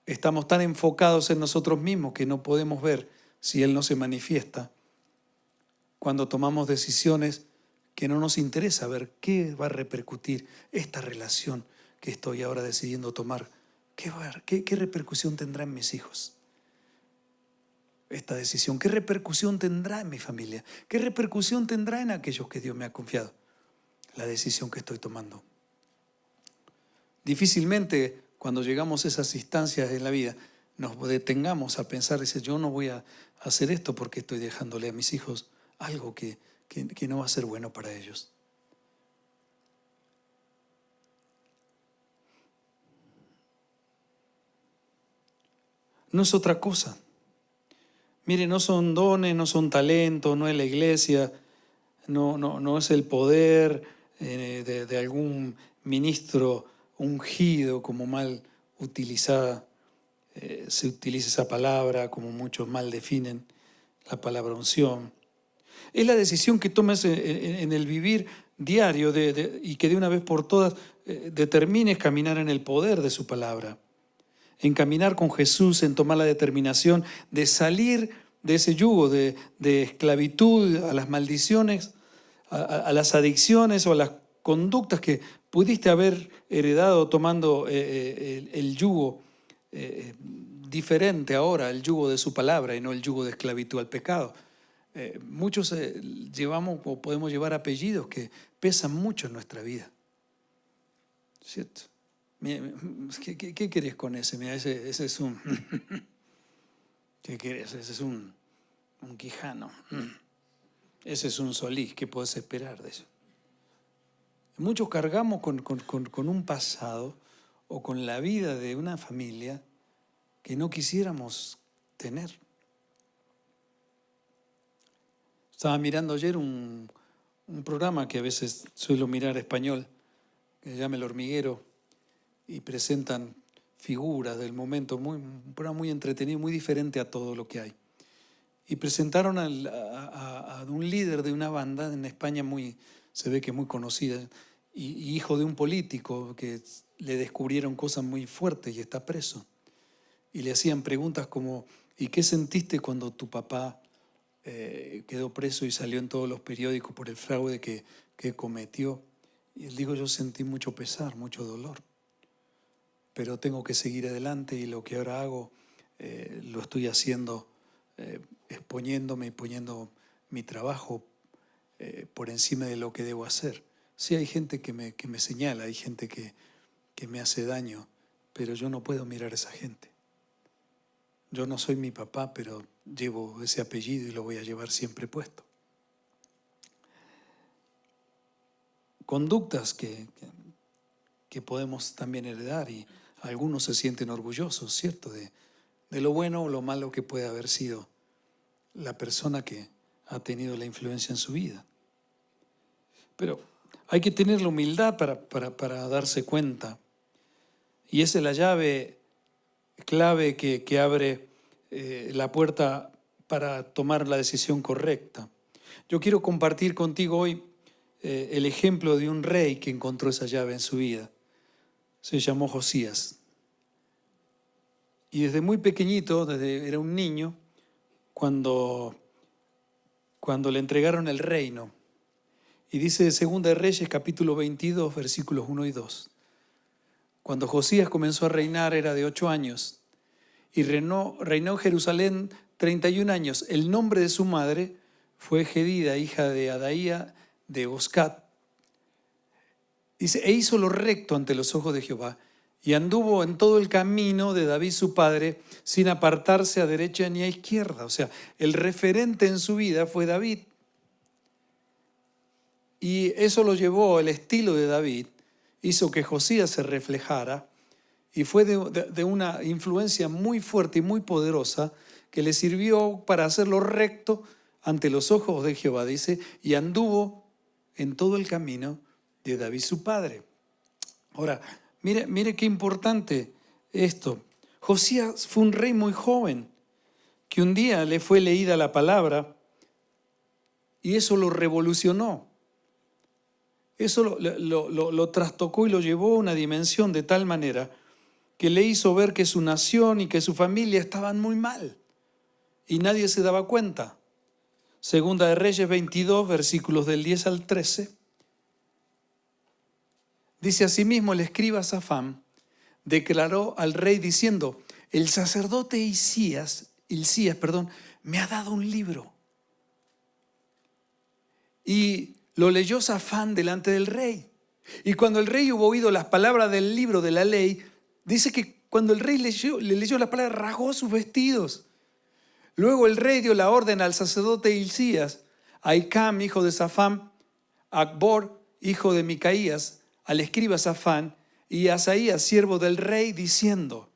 estamos tan enfocados en nosotros mismos que no podemos ver si Él no se manifiesta cuando tomamos decisiones que no nos interesa ver qué va a repercutir esta relación que estoy ahora decidiendo tomar. ¿Qué repercusión tendrá en mis hijos? Esta decisión, ¿qué repercusión tendrá en mi familia? ¿Qué repercusión tendrá en aquellos que Dios me ha confiado? La decisión que estoy tomando. Difícilmente cuando llegamos a esas instancias en la vida nos detengamos a pensar, dice, yo no voy a hacer esto porque estoy dejándole a mis hijos algo que no va a ser bueno para ellos. No es otra cosa. Mire, no son dones, no son talentos, no es la iglesia, no es el poder de algún ministro ungido, como mal utilizada, se utiliza esa palabra, como muchos mal definen la palabra unción. Es la decisión que tomes en el vivir diario y que de una vez por todas determines caminar en el poder de su palabra. En caminar con Jesús, en tomar la determinación de salir de ese yugo de esclavitud, a las maldiciones, a las adicciones o a las conductas que pudiste haber heredado tomando el yugo diferente ahora, el yugo de su palabra y no el yugo de esclavitud al pecado. Muchos llevamos o podemos llevar apellidos que pesan mucho en nuestra vida, ¿cierto? ¿Qué querés con ese? Mira, ese es un... ¿Qué querés? Ese es un Quijano. Ese es un Solís. ¿Qué podés esperar de eso? Muchos cargamos con un pasado o con la vida de una familia que no quisiéramos tener. Estaba mirando ayer un programa que a veces suelo mirar español, que se llama El Hormiguero, y presentan figuras del momento, un programa muy entretenido, muy diferente a todo lo que hay. Y presentaron a un líder de una banda en España se ve que muy conocida, y hijo de un político que le descubrieron cosas muy fuertes y está preso. Y le hacían preguntas como, ¿y qué sentiste cuando tu papá quedó preso y salió en todos los periódicos por el fraude que cometió? Y él dijo, yo sentí mucho pesar, mucho dolor, pero tengo que seguir adelante y lo que ahora hago lo estoy haciendo exponiéndome y poniendo mi trabajo por encima de lo que debo hacer. Sí, hay gente que me señala, hay gente que me hace daño, pero yo no puedo mirar a esa gente. Yo no soy mi papá, pero llevo ese apellido y lo voy a llevar siempre puesto. Conductas que podemos también heredar y algunos se sienten orgullosos, ¿cierto? De lo bueno o lo malo que puede haber sido la persona que ha tenido la influencia en su vida. Pero hay que tener la humildad para darse cuenta. Y esa es la llave clave que abre la puerta para tomar la decisión correcta. Yo quiero compartir contigo hoy el ejemplo de un rey que encontró esa llave en su vida. Se llamó Josías. Y desde muy pequeñito, era un niño, cuando le entregaron el reino. Y dice 2 de Reyes, capítulo 22, versículos 1 y 2. Cuando Josías comenzó a reinar era de 8 años y reinó en Jerusalén 31 años. El nombre de su madre fue Jedida, hija de Adaía de Boscat. Dice, e hizo lo recto ante los ojos de Jehová, y anduvo en todo el camino de David su padre, sin apartarse a derecha ni a izquierda. O sea, el referente en su vida fue David. Y eso lo llevó, el estilo de David, hizo que Josías se reflejara, y fue de una influencia muy fuerte y muy poderosa, que le sirvió para hacer lo recto ante los ojos de Jehová, dice, y anduvo en todo el camino de David su padre. Ahora, mire qué importante esto. Josías fue un rey muy joven, que un día le fue leída la palabra y eso lo revolucionó. Eso lo trastocó y lo llevó a una dimensión de tal manera que le hizo ver que su nación y que su familia estaban muy mal y nadie se daba cuenta. Segunda de Reyes 22, versículos del 10 al 13. Dice asimismo el escriba Safán, declaró al rey diciendo, el sacerdote Hilcías, me ha dado un libro. Y lo leyó Safán delante del rey. Y cuando el rey hubo oído las palabras del libro de la ley, dice que cuando el rey le leyó la palabra, rasgó sus vestidos. Luego el rey dio la orden al sacerdote Hilcías, a Ahicam, hijo de Safán, a Acbor, hijo de Micaías, al escriba Safán, y a Asaías, siervo del rey, diciendo,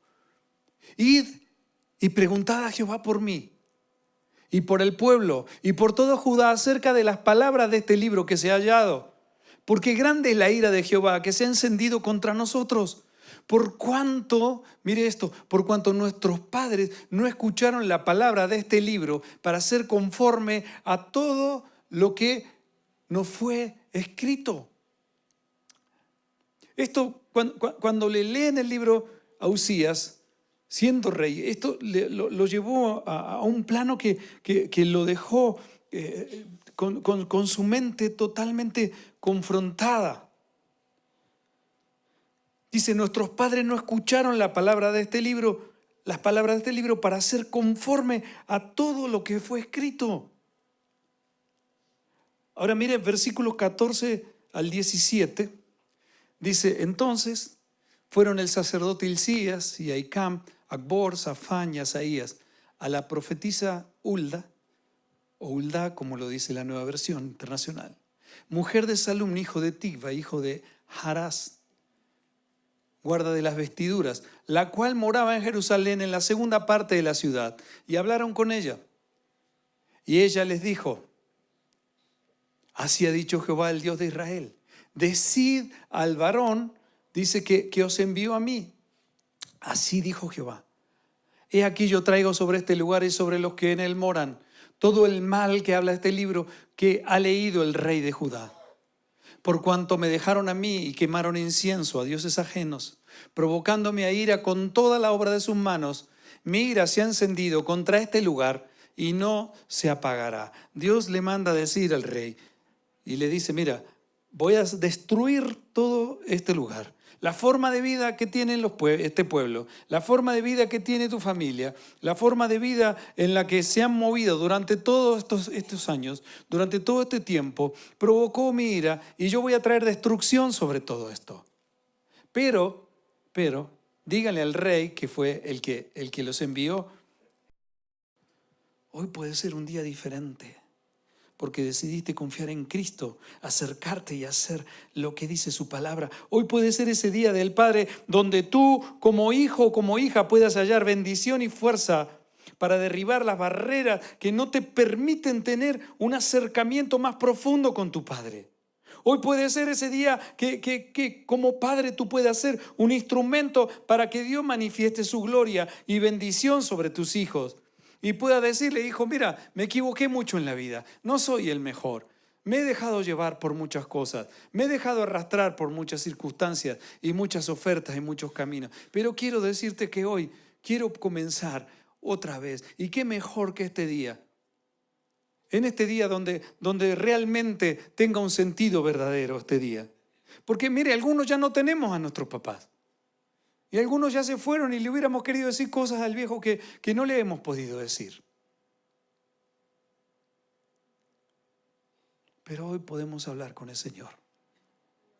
id y preguntad a Jehová por mí, y por el pueblo, y por todo Judá acerca de las palabras de este libro que se ha hallado. Porque grande es la ira de Jehová que se ha encendido contra nosotros. Por cuanto, mire esto, por cuanto nuestros padres no escucharon la palabra de este libro para ser conforme a todo lo que nos fue escrito. Esto, cuando le leen el libro a Uzías, siendo rey, esto lo llevó a un plano que lo dejó con su mente totalmente confrontada. Dice, nuestros padres no escucharon la palabra de este libro, las palabras de este libro para ser conforme a todo lo que fue escrito. Ahora mire, versículos 14 al 17, dice, entonces fueron el sacerdote Hilcías y Ahicam, Acbor, Safán y Asaías, a la profetisa Hulda, o Hulda como lo dice la Nueva Versión Internacional, mujer de Salum, hijo de Tigba, hijo de Harás, guarda de las vestiduras, la cual moraba en Jerusalén en la segunda parte de la ciudad, y hablaron con ella. Y ella les dijo, así ha dicho Jehová, el Dios de Israel, decid al varón, dice que os envió a mí. Así dijo Jehová, he aquí yo traigo sobre este lugar y sobre los que en él moran todo el mal que habla este libro que ha leído el rey de Judá. Por cuanto me dejaron a mí y quemaron incienso a dioses ajenos, provocándome a ira con toda la obra de sus manos, mi ira se ha encendido contra este lugar y no se apagará. Dios le manda a decir al rey y le dice, mira, voy a destruir todo este lugar. La forma de vida que tiene este pueblo, la forma de vida que tiene tu familia, la forma de vida en la que se han movido durante todos estos años, durante todo este tiempo, provocó mi ira y yo voy a traer destrucción sobre todo esto. Pero, díganle al rey, que fue el que los envió, hoy puede ser un día diferente. Porque decidiste confiar en Cristo, acercarte y hacer lo que dice su palabra. Hoy puede ser ese día del Padre donde tú como hijo o como hija puedas hallar bendición y fuerza para derribar las barreras que no te permiten tener un acercamiento más profundo con tu Padre. Hoy puede ser ese día que como padre tú puedas ser un instrumento para que Dios manifieste su gloria y bendición sobre tus hijos. Y pueda decirle, hijo, mira, me equivoqué mucho en la vida, no soy el mejor. Me he dejado llevar por muchas cosas, me he dejado arrastrar por muchas circunstancias y muchas ofertas y muchos caminos. Pero quiero decirte que hoy quiero comenzar otra vez. Y qué mejor que este día. En este día donde realmente tenga un sentido verdadero este día. Porque mire, algunos ya no tenemos a nuestros papás. Y algunos ya se fueron y le hubiéramos querido decir cosas al viejo que no le hemos podido decir. Pero hoy podemos hablar con el Señor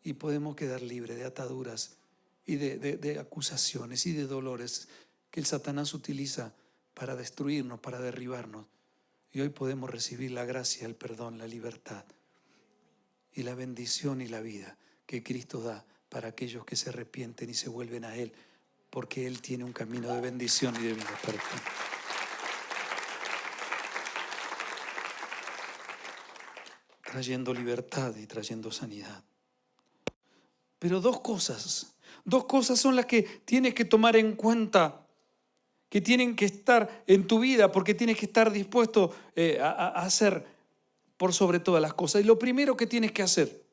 y podemos quedar libres de ataduras y de acusaciones y de dolores que el Satanás utiliza para destruirnos, para derribarnos. Y hoy podemos recibir la gracia, el perdón, la libertad y la bendición y la vida que Cristo da para aquellos que se arrepienten y se vuelven a Él, porque Él tiene un camino de bendición y de vida para ti. Trayendo libertad y trayendo sanidad. Pero dos cosas son las que tienes que tomar en cuenta, que tienen que estar en tu vida, porque tienes que estar dispuesto a hacer por sobre todas las cosas. Y lo primero que tienes que hacer,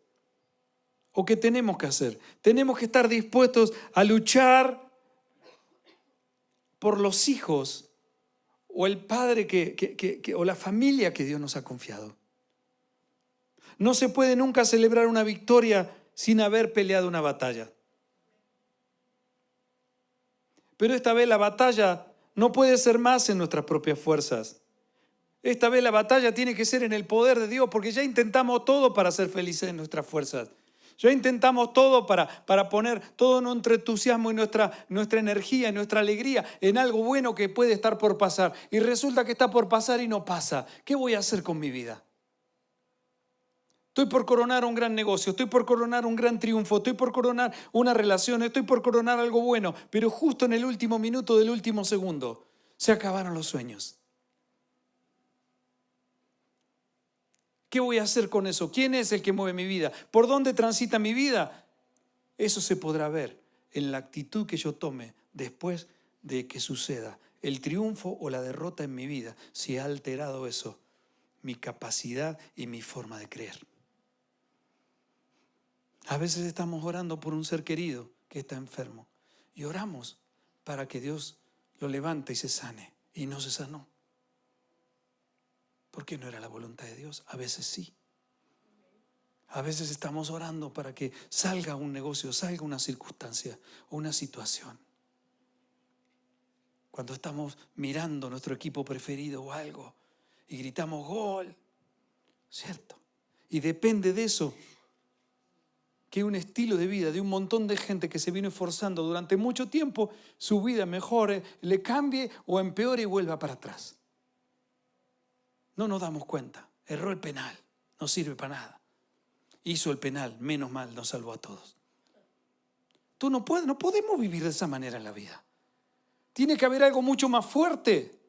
o que tenemos que hacer, tenemos que estar dispuestos a luchar por los hijos o el padre o la familia que Dios nos ha confiado. No se puede nunca celebrar una victoria sin haber peleado una batalla. Pero esta vez la batalla no puede ser más en nuestras propias fuerzas. Esta vez la batalla tiene que ser en el poder de Dios, porque ya intentamos todo para ser felices en nuestras fuerzas. Ya intentamos todo para poner todo nuestro entusiasmo y nuestra energía y nuestra alegría en algo bueno que puede estar por pasar. Y resulta que está por pasar y no pasa. ¿Qué voy a hacer con mi vida? Estoy por coronar un gran negocio, estoy por coronar un gran triunfo, estoy por coronar una relación, estoy por coronar algo bueno, pero justo en el último minuto del último segundo se acabaron los sueños. ¿Qué voy a hacer con eso? ¿Quién es el que mueve mi vida? ¿Por dónde transita mi vida? Eso se podrá ver en la actitud que yo tome después de que suceda el triunfo o la derrota en mi vida, si ha alterado eso, mi capacidad y mi forma de creer. A veces estamos orando por un ser querido que está enfermo y oramos para que Dios lo levante y se sane, y no se sanó. Porque no era la voluntad de Dios. A veces sí. A veces estamos orando para que salga un negocio, salga una circunstancia o una situación. Cuando estamos mirando nuestro equipo preferido o algo y gritamos gol, ¿cierto? Y depende de eso que un estilo de vida de un montón de gente que se vino esforzando durante mucho tiempo, su vida mejore, le cambie o empeore y vuelva para atrás. No nos damos cuenta. Erró el penal, no sirve para nada. Hizo el penal, menos mal, nos salvó a todos. No podemos vivir de esa manera en la vida. Tiene que haber algo mucho más fuerte.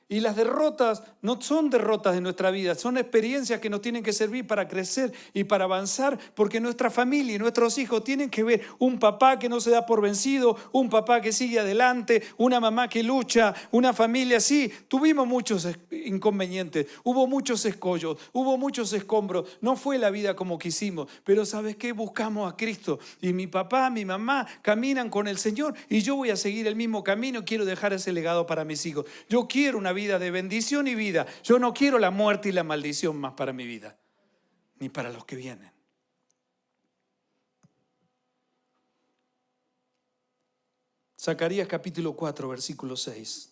Y las derrotas no son derrotas de nuestra vida, son experiencias que nos tienen que servir para crecer y para avanzar, porque nuestra familia y nuestros hijos tienen que ver un papá que no se da por vencido, un papá que sigue adelante, una mamá que lucha, una familia. Sí, tuvimos muchos inconvenientes, hubo muchos escollos, hubo muchos escombros, no fue la vida como quisimos, pero ¿sabes qué? Buscamos a Cristo y mi papá, mi mamá caminan con el Señor y yo voy a seguir el mismo camino y quiero dejar ese legado para mis hijos. Yo quiero una vida de bendición y vida. Yo no quiero la muerte y la maldición más para mi vida, ni para los que vienen. Zacarías capítulo 4, versículo 6.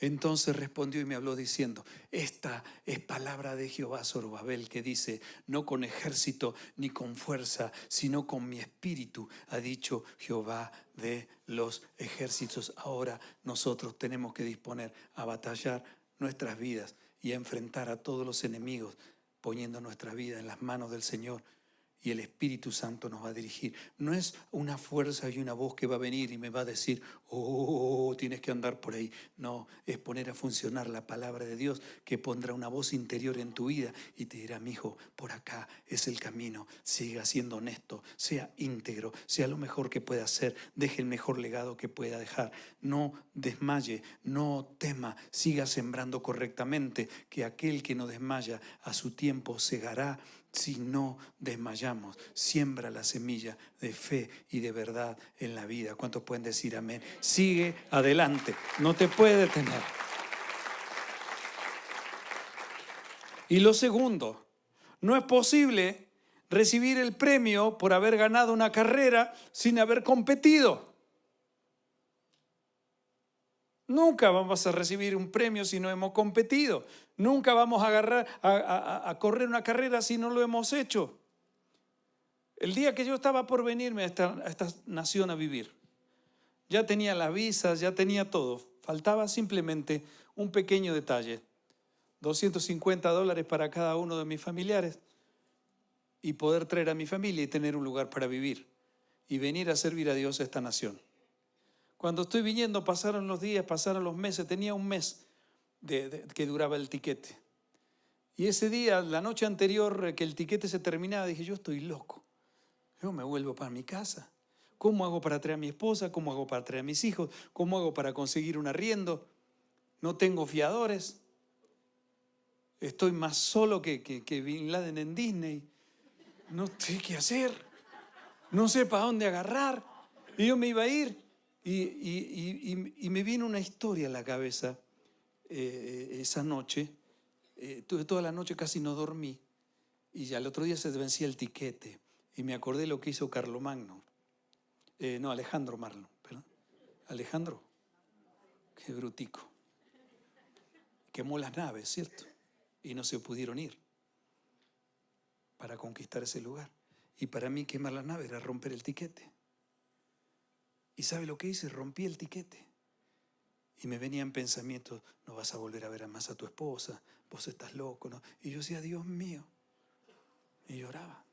Entonces respondió y me habló diciendo: esta es palabra de Jehová a Zorobabel, que dice: no con ejército ni con fuerza, sino con mi espíritu, ha dicho Jehová de los ejércitos. Ahora nosotros tenemos que disponer a batallar nuestras vidas y a enfrentar a todos los enemigos, poniendo nuestra vida en las manos del Señor. Y el Espíritu Santo nos va a dirigir. No es una fuerza y una voz que va a venir y me va a decir: oh, tienes que andar por ahí. No, es poner a funcionar la palabra de Dios, que pondrá una voz interior en tu vida y te dirá: mi hijo, por acá es el camino. Siga siendo honesto, sea íntegro, sea lo mejor que pueda hacer, deje el mejor legado que pueda dejar. No desmaye, no tema, siga sembrando correctamente, que aquel que no desmaya a su tiempo segará. Si no desmayamos, siembra la semilla de fe y de verdad en la vida. ¿Cuántos pueden decir amén? Sigue adelante, no te puede detener. Y lo segundo, no es posible recibir el premio por haber ganado una carrera sin haber competido. Nunca vamos a recibir un premio si no hemos competido. Nunca vamos a correr una carrera si no lo hemos hecho. El día que yo estaba por venirme a esta nación a vivir, ya tenía las visas, ya tenía todo. Faltaba simplemente un pequeño detalle. $250 para cada uno de mis familiares y poder traer a mi familia y tener un lugar para vivir y venir a servir a Dios a esta nación. Cuando estoy viniendo, pasaron los días, pasaron los meses, tenía un mes que duraba el tiquete. Y ese día, la noche anterior que el tiquete se terminaba, dije, yo estoy loco. Yo me vuelvo para mi casa. ¿Cómo hago para traer a mi esposa? ¿Cómo hago para traer a mis hijos? ¿Cómo hago para conseguir un arriendo? No tengo fiadores. Estoy más solo que Bin Laden en Disney. No sé qué hacer. No sé para dónde agarrar. Y yo me iba a ir. Y me vino una historia a la cabeza esa noche. Toda la noche casi no dormí. Y ya el otro día se vencía el tiquete. Y me acordé lo que hizo Carlomagno. Alejandro Magno, perdón. Alejandro. Qué brutico. Quemó las naves, ¿cierto? Y no se pudieron ir para conquistar ese lugar. Y para mí quemar las naves era romper el tiquete. ¿Y sabe lo que hice? Rompí el tiquete. Y me venían pensamientos, no vas a volver a ver más a tu esposa, vos estás loco, ¿no? Y yo decía, Dios mío. Y lloraba.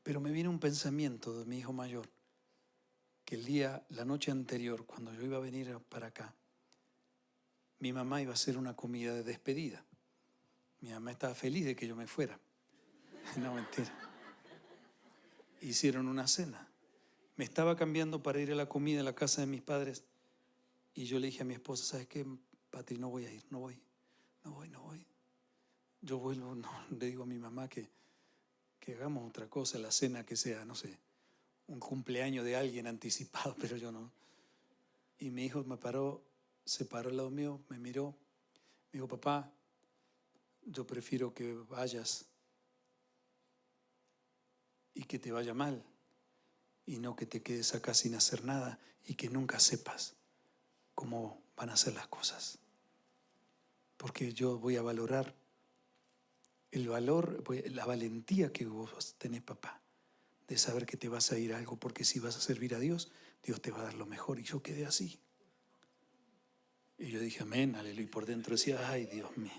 Pero me vino un pensamiento de mi hijo mayor, que la noche anterior, cuando yo iba a venir para acá, mi mamá iba a hacer una comida de despedida. Mi mamá estaba feliz de que yo me fuera. No, mentira. Hicieron una cena. Me estaba cambiando para ir a la comida en la casa de mis padres. Y yo le dije a mi esposa, ¿sabes qué, Patri? No voy a ir, no voy. Yo vuelvo, le digo a mi mamá que hagamos otra cosa, la cena que sea, no sé, un cumpleaños de alguien anticipado, pero yo no. Y mi hijo se paró al lado mío, me miró, me dijo, papá, yo prefiero que vayas y que te vaya mal, y no que te quedes acá sin hacer nada y que nunca sepas cómo van a ser las cosas. Porque yo voy a valorar el valor, la valentía que vos tenés, papá, de saber que te vas a ir a algo, porque si vas a servir a Dios, Dios te va a dar lo mejor. Y yo quedé así. Y yo dije, amén, aleluya. Y por dentro decía, ay, Dios mío.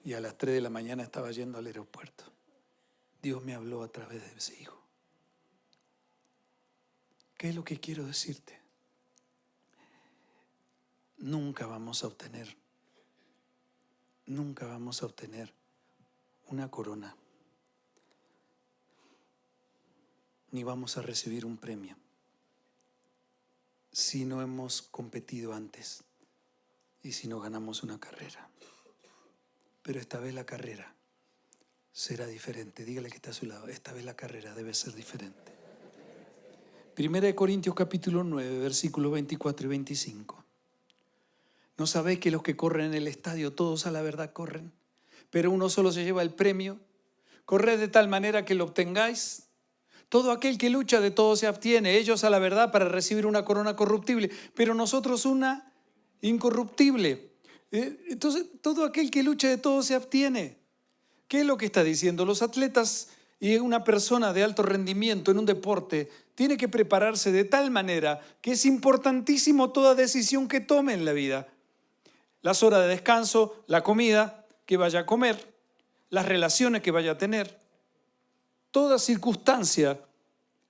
Y a las 3 de la mañana estaba yendo al aeropuerto. Dios me habló a través de ese hijo. ¿Qué es lo que quiero decirte? Nunca vamos a obtener una corona, ni vamos a recibir un premio si no hemos competido antes y si no ganamos una carrera. Pero esta vez la carrera será diferente. Dígale que está a su lado, esta vez la carrera debe ser diferente. 1 Corintios capítulo 9, versículos 24 y 25. ¿No sabéis que los que corren en el estadio, todos a la verdad corren, pero uno solo se lleva el premio? Corred de tal manera que lo obtengáis. Todo aquel que lucha, de todo se abstiene. Ellos a la verdad para recibir una corona corruptible, pero nosotros una incorruptible. Entonces, todo aquel que lucha, de todo se abstiene. ¿Qué es lo que está diciendo? Los atletas y una persona de alto rendimiento en un deporte tiene que prepararse de tal manera que es importantísimo toda decisión que tome en la vida. Las horas de descanso, la comida que vaya a comer, las relaciones que vaya a tener. Toda circunstancia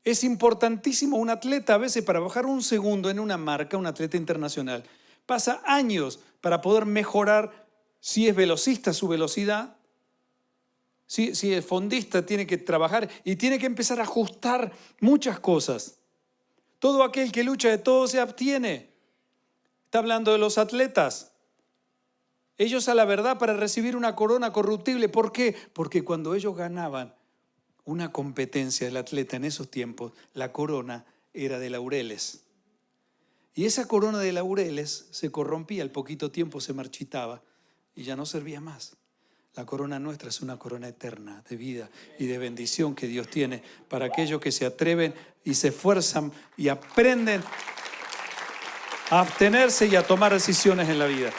es importantísimo. Un atleta a veces para bajar un segundo en una marca, un atleta internacional, pasa años para poder mejorar. Si es velocista, su velocidad. Si es fondista, tiene que trabajar y tiene que empezar a ajustar muchas cosas. Todo aquel que lucha, de todo se abstiene. Está hablando de los atletas. Ellos a la verdad para recibir una corona corruptible. ¿Por qué? Porque cuando ellos ganaban una competencia del atleta en esos tiempos, la corona era de laureles. Y esa corona de laureles se corrompía, al poquito tiempo se marchitaba y ya no servía más. La corona nuestra es una corona eterna de vida y de bendición que Dios tiene para aquellos que se atreven y se esfuerzan y aprenden a abstenerse y a tomar decisiones en la vida.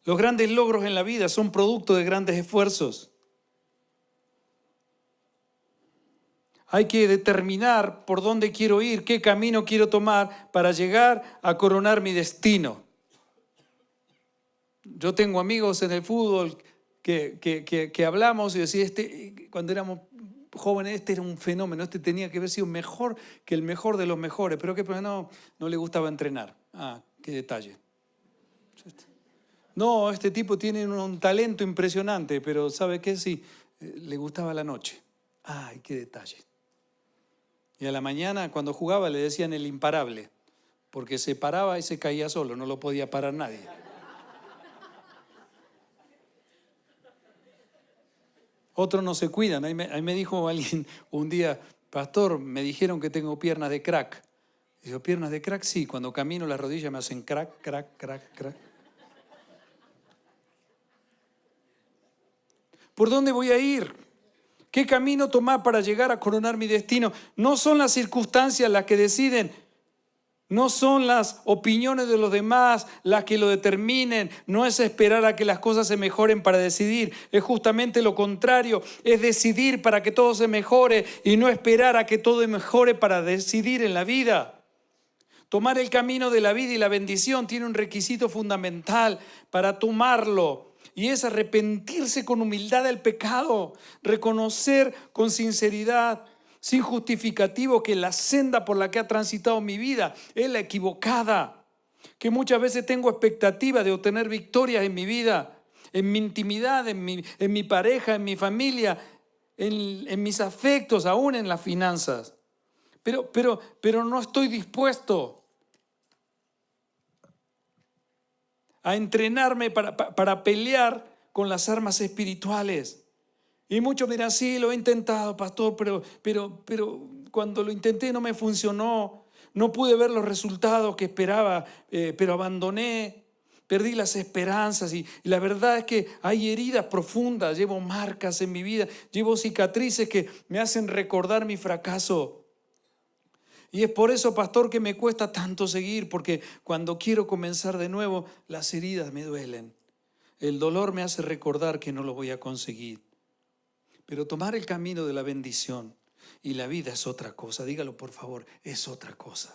Los grandes logros en la vida son producto de grandes esfuerzos. Hay que determinar por dónde quiero ir, qué camino quiero tomar para llegar a coronar mi destino. Yo tengo amigos en el fútbol que hablamos y decía, cuando éramos jóvenes, este era un fenómeno, este tenía que haber sido mejor que el mejor de los mejores, pero que no le gustaba entrenar. Ah, qué detalle. No, este tipo tiene un talento impresionante, pero ¿sabe qué? Sí, le gustaba la noche. Ay, qué detalle. Y a la mañana, cuando jugaba, le decían el imparable, porque se paraba y se caía solo, no lo podía parar nadie. Otros no se cuidan. Ahí me dijo alguien un día, pastor, me dijeron que tengo piernas de crack. Y yo, ¿piernas de crack? Sí, cuando camino las rodillas me hacen crack, crack, crack, crack. ¿Por dónde voy a ir? ¿Qué camino tomar para llegar a coronar mi destino? No son las circunstancias las que deciden, no son las opiniones de los demás las que lo determinen, no es esperar a que las cosas se mejoren para decidir, es justamente lo contrario, es decidir para que todo se mejore y no esperar a que todo mejore para decidir en la vida. Tomar el camino de la vida y la bendición tiene un requisito fundamental para tomarlo. Y es arrepentirse con humildad del pecado, reconocer con sinceridad, sin justificativo, que la senda por la que ha transitado mi vida es la equivocada, que muchas veces tengo expectativa de obtener victorias en mi vida, en mi intimidad, en mi pareja, en mi familia, en mis afectos, aún en las finanzas. Pero no estoy dispuesto a entrenarme para pelear con las armas espirituales. Y muchos dirán, sí, lo he intentado, pastor, pero cuando lo intenté no me funcionó, no pude ver los resultados que esperaba, pero abandoné, perdí las esperanzas y la verdad es que hay heridas profundas, llevo marcas en mi vida, llevo cicatrices que me hacen recordar mi fracaso. Y es por eso, pastor, que me cuesta tanto seguir, porque cuando quiero comenzar de nuevo, las heridas me duelen. El dolor me hace recordar que no lo voy a conseguir. Pero tomar el camino de la bendición y la vida es otra cosa. Dígalo, por favor, es otra cosa.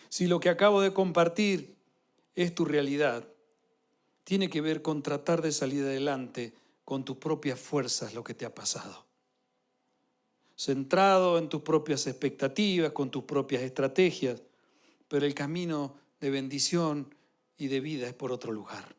Si lo que acabo de compartir es tu realidad, tiene que ver con tratar de salir adelante con tus propias fuerzas lo que te ha pasado. Centrado en tus propias expectativas, con tus propias estrategias, pero el camino de bendición y de vida es por otro lugar.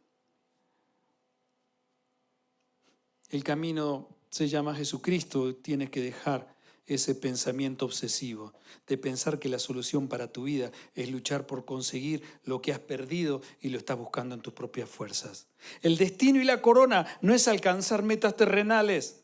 El camino se llama Jesucristo. Tienes que dejar ese pensamiento obsesivo de pensar que la solución para tu vida es luchar por conseguir lo que has perdido y lo estás buscando en tus propias fuerzas. El destino y la corona no es alcanzar metas terrenales,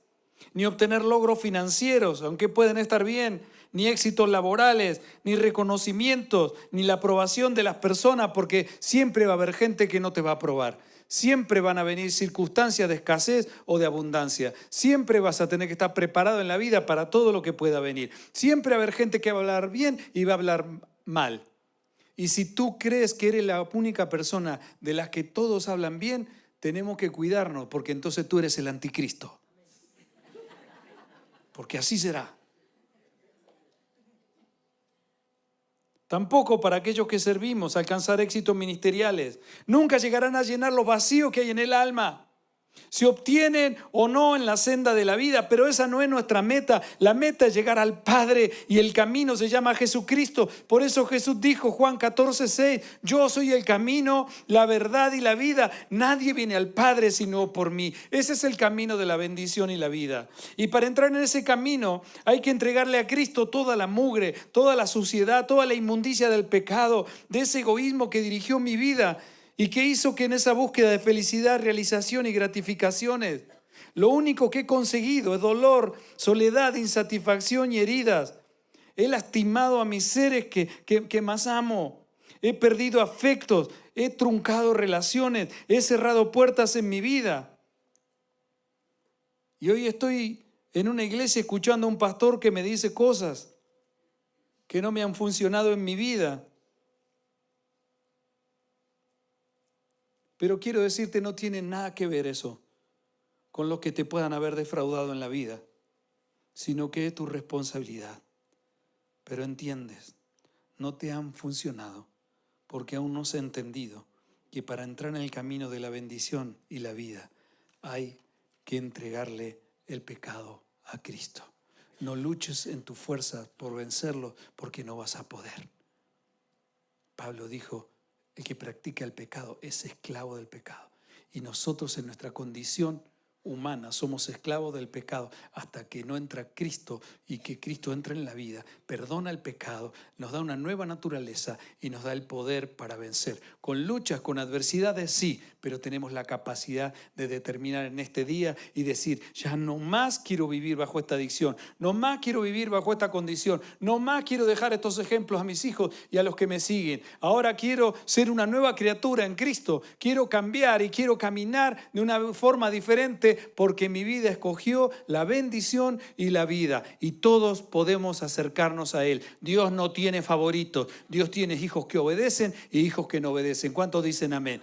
ni obtener logros financieros, aunque pueden estar bien, ni éxitos laborales, ni reconocimientos, ni la aprobación de las personas, porque siempre va a haber gente que no te va a aprobar. Siempre van a venir circunstancias de escasez o de abundancia. Siempre vas a tener que estar preparado en la vida para todo lo que pueda venir. Siempre va a haber gente que va a hablar bien y va a hablar mal. Y si tú crees que eres la única persona de las que todos hablan bien, tenemos que cuidarnos, porque entonces tú eres el anticristo. Porque así será. Tampoco para aquellos que servimos alcanzar éxitos ministeriales. Nunca llegarán a llenar los vacíos que hay en el alma. Se obtienen o no en la senda de la vida, pero esa no es nuestra meta. La meta es llegar al Padre y el camino se llama Jesucristo. Por eso Jesús dijo, Juan 14:6, yo soy el camino, la verdad y la vida. Nadie viene al Padre sino por mí. Ese es el camino de la bendición y la vida. Y para entrar en ese camino hay que entregarle a Cristo toda la mugre, toda la suciedad, toda la inmundicia del pecado, de ese egoísmo que dirigió mi vida y que hizo que en esa búsqueda de felicidad, realización y gratificaciones, lo único que he conseguido es dolor, soledad, insatisfacción y heridas. He lastimado a mis seres que más amo. He perdido afectos, he truncado relaciones, he cerrado puertas en mi vida. Y hoy estoy en una iglesia escuchando a un pastor que me dice cosas que no me han funcionado en mi vida. Pero quiero decirte, no tiene nada que ver eso con lo que te puedan haber defraudado en la vida, sino que es tu responsabilidad. Pero entiendes, no te han funcionado porque aún no se ha entendido que para entrar en el camino de la bendición y la vida hay que entregarle el pecado a Cristo. No luches en tu fuerza por vencerlo porque no vas a poder. Pablo dijo, el que practica el pecado es esclavo del pecado. Y nosotros en nuestra condición humana somos esclavos del pecado hasta que no entra Cristo y que Cristo entra en la vida, perdona el pecado, nos da una nueva naturaleza y nos da el poder para vencer. Con luchas, con adversidades, sí, pero tenemos la capacidad de determinar en este día y decir, ya no más quiero vivir bajo esta adicción, no más quiero vivir bajo esta condición, no más quiero dejar estos ejemplos a mis hijos y a los que me siguen. Ahora quiero ser una nueva criatura en Cristo, quiero cambiar y quiero caminar de una forma diferente porque mi vida escogió la bendición y la vida y todos podemos acercarnos a Él. Dios no tiene favoritos, Dios tiene hijos que obedecen y hijos que no obedecen. ¿Cuántos dicen amén?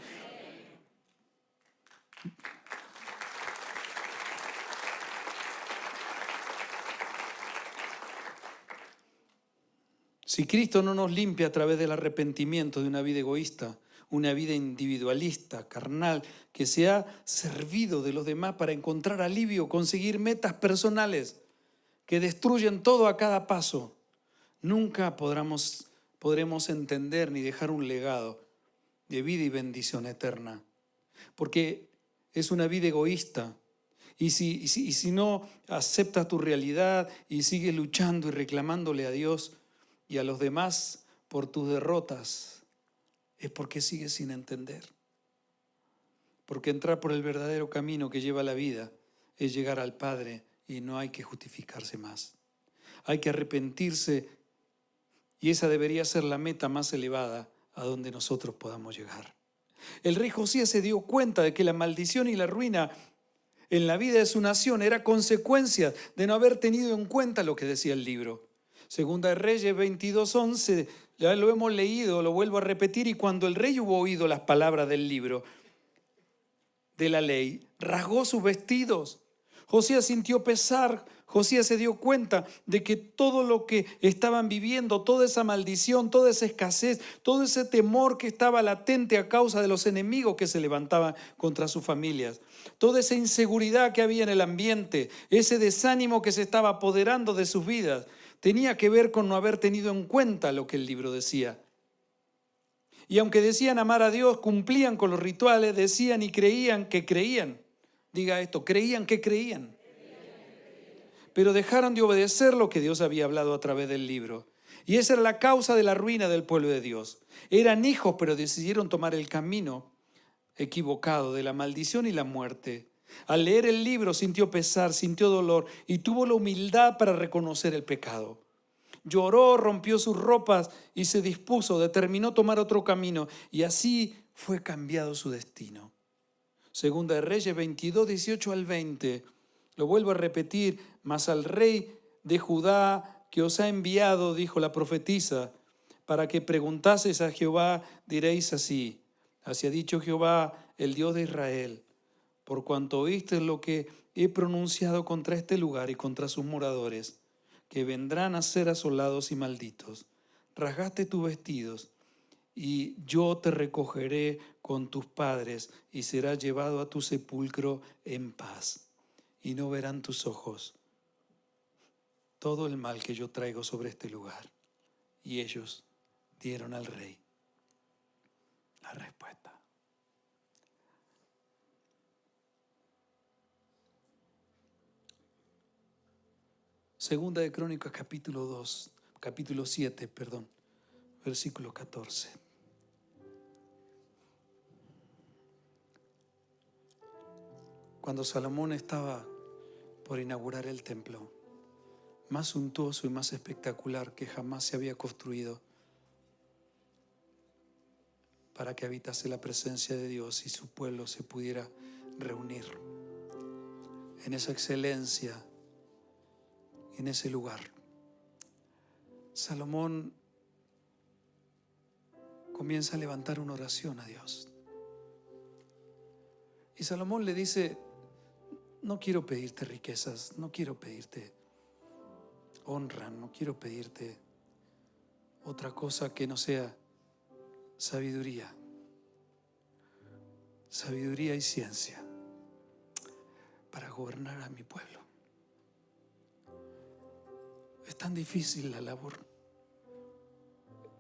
Si Cristo no nos limpia a través del arrepentimiento de una vida egoísta, una vida individualista, carnal, que se ha servido de los demás para encontrar alivio, conseguir metas personales que destruyen todo a cada paso, nunca podremos entender ni dejar un legado de vida y bendición eterna, porque es una vida egoísta. Y si no aceptas tu realidad y sigues luchando y reclamándole a Dios y a los demás por tus derrotas, es porque sigues sin entender. Porque entrar por el verdadero camino que lleva a la vida es llegar al Padre y no hay que justificarse más. Hay que arrepentirse y esa debería ser la meta más elevada a donde nosotros podamos llegar. El rey Josías se dio cuenta de que la maldición y la ruina en la vida de su nación era consecuencia de no haber tenido en cuenta lo que decía el libro. Segunda de Reyes 22:11, ya lo hemos leído, lo vuelvo a repetir, y cuando el rey hubo oído las palabras del libro de la ley, rasgó sus vestidos. Josías sintió pesar, Josías se dio cuenta de que todo lo que estaban viviendo, toda esa maldición, toda esa escasez, todo ese temor que estaba latente a causa de los enemigos que se levantaban contra sus familias, toda esa inseguridad que había en el ambiente, ese desánimo que se estaba apoderando de sus vidas, tenía que ver con no haber tenido en cuenta lo que el libro decía. Y aunque decían amar a Dios, cumplían con los rituales, decían y creían que creían. Diga esto, creían que creían. Pero dejaron de obedecer lo que Dios había hablado a través del libro. Y esa era la causa de la ruina del pueblo de Dios. Eran hijos, pero decidieron tomar el camino equivocado de la maldición y la muerte. Al leer el libro sintió pesar, sintió dolor y tuvo la humildad para reconocer el pecado. Lloró, rompió sus ropas y se dispuso, determinó tomar otro camino y así fue cambiado su destino. Segunda de Reyes 22, 18 al 20. Lo vuelvo a repetir, mas al rey de Judá que os ha enviado, dijo la profetisa, para que preguntaseis a Jehová, diréis así: así ha dicho Jehová, el Dios de Israel, por cuanto oíste lo que he pronunciado contra este lugar y contra sus moradores, que vendrán a ser asolados y malditos. Rasgaste tus vestidos, y yo te recogeré con tus padres, y serás llevado a tu sepulcro en paz. Y no verán tus ojos todo el mal que yo traigo sobre este lugar. Y ellos dieron al rey la respuesta. Segunda de Crónicas capítulo 7, versículo 14. Cuando Salomón estaba por inaugurar el templo, más suntuoso y más espectacular que jamás se había construido, para que habitase la presencia de Dios y su pueblo se pudiera reunir en esa excelencia, en ese lugar. Salomón comienza a levantar una oración a Dios. Y Salomón le dice: no quiero pedirte riquezas, no quiero pedirte honra, no quiero pedirte otra cosa que no sea sabiduría. Sabiduría y ciencia para gobernar a mi pueblo. Es tan difícil la labor.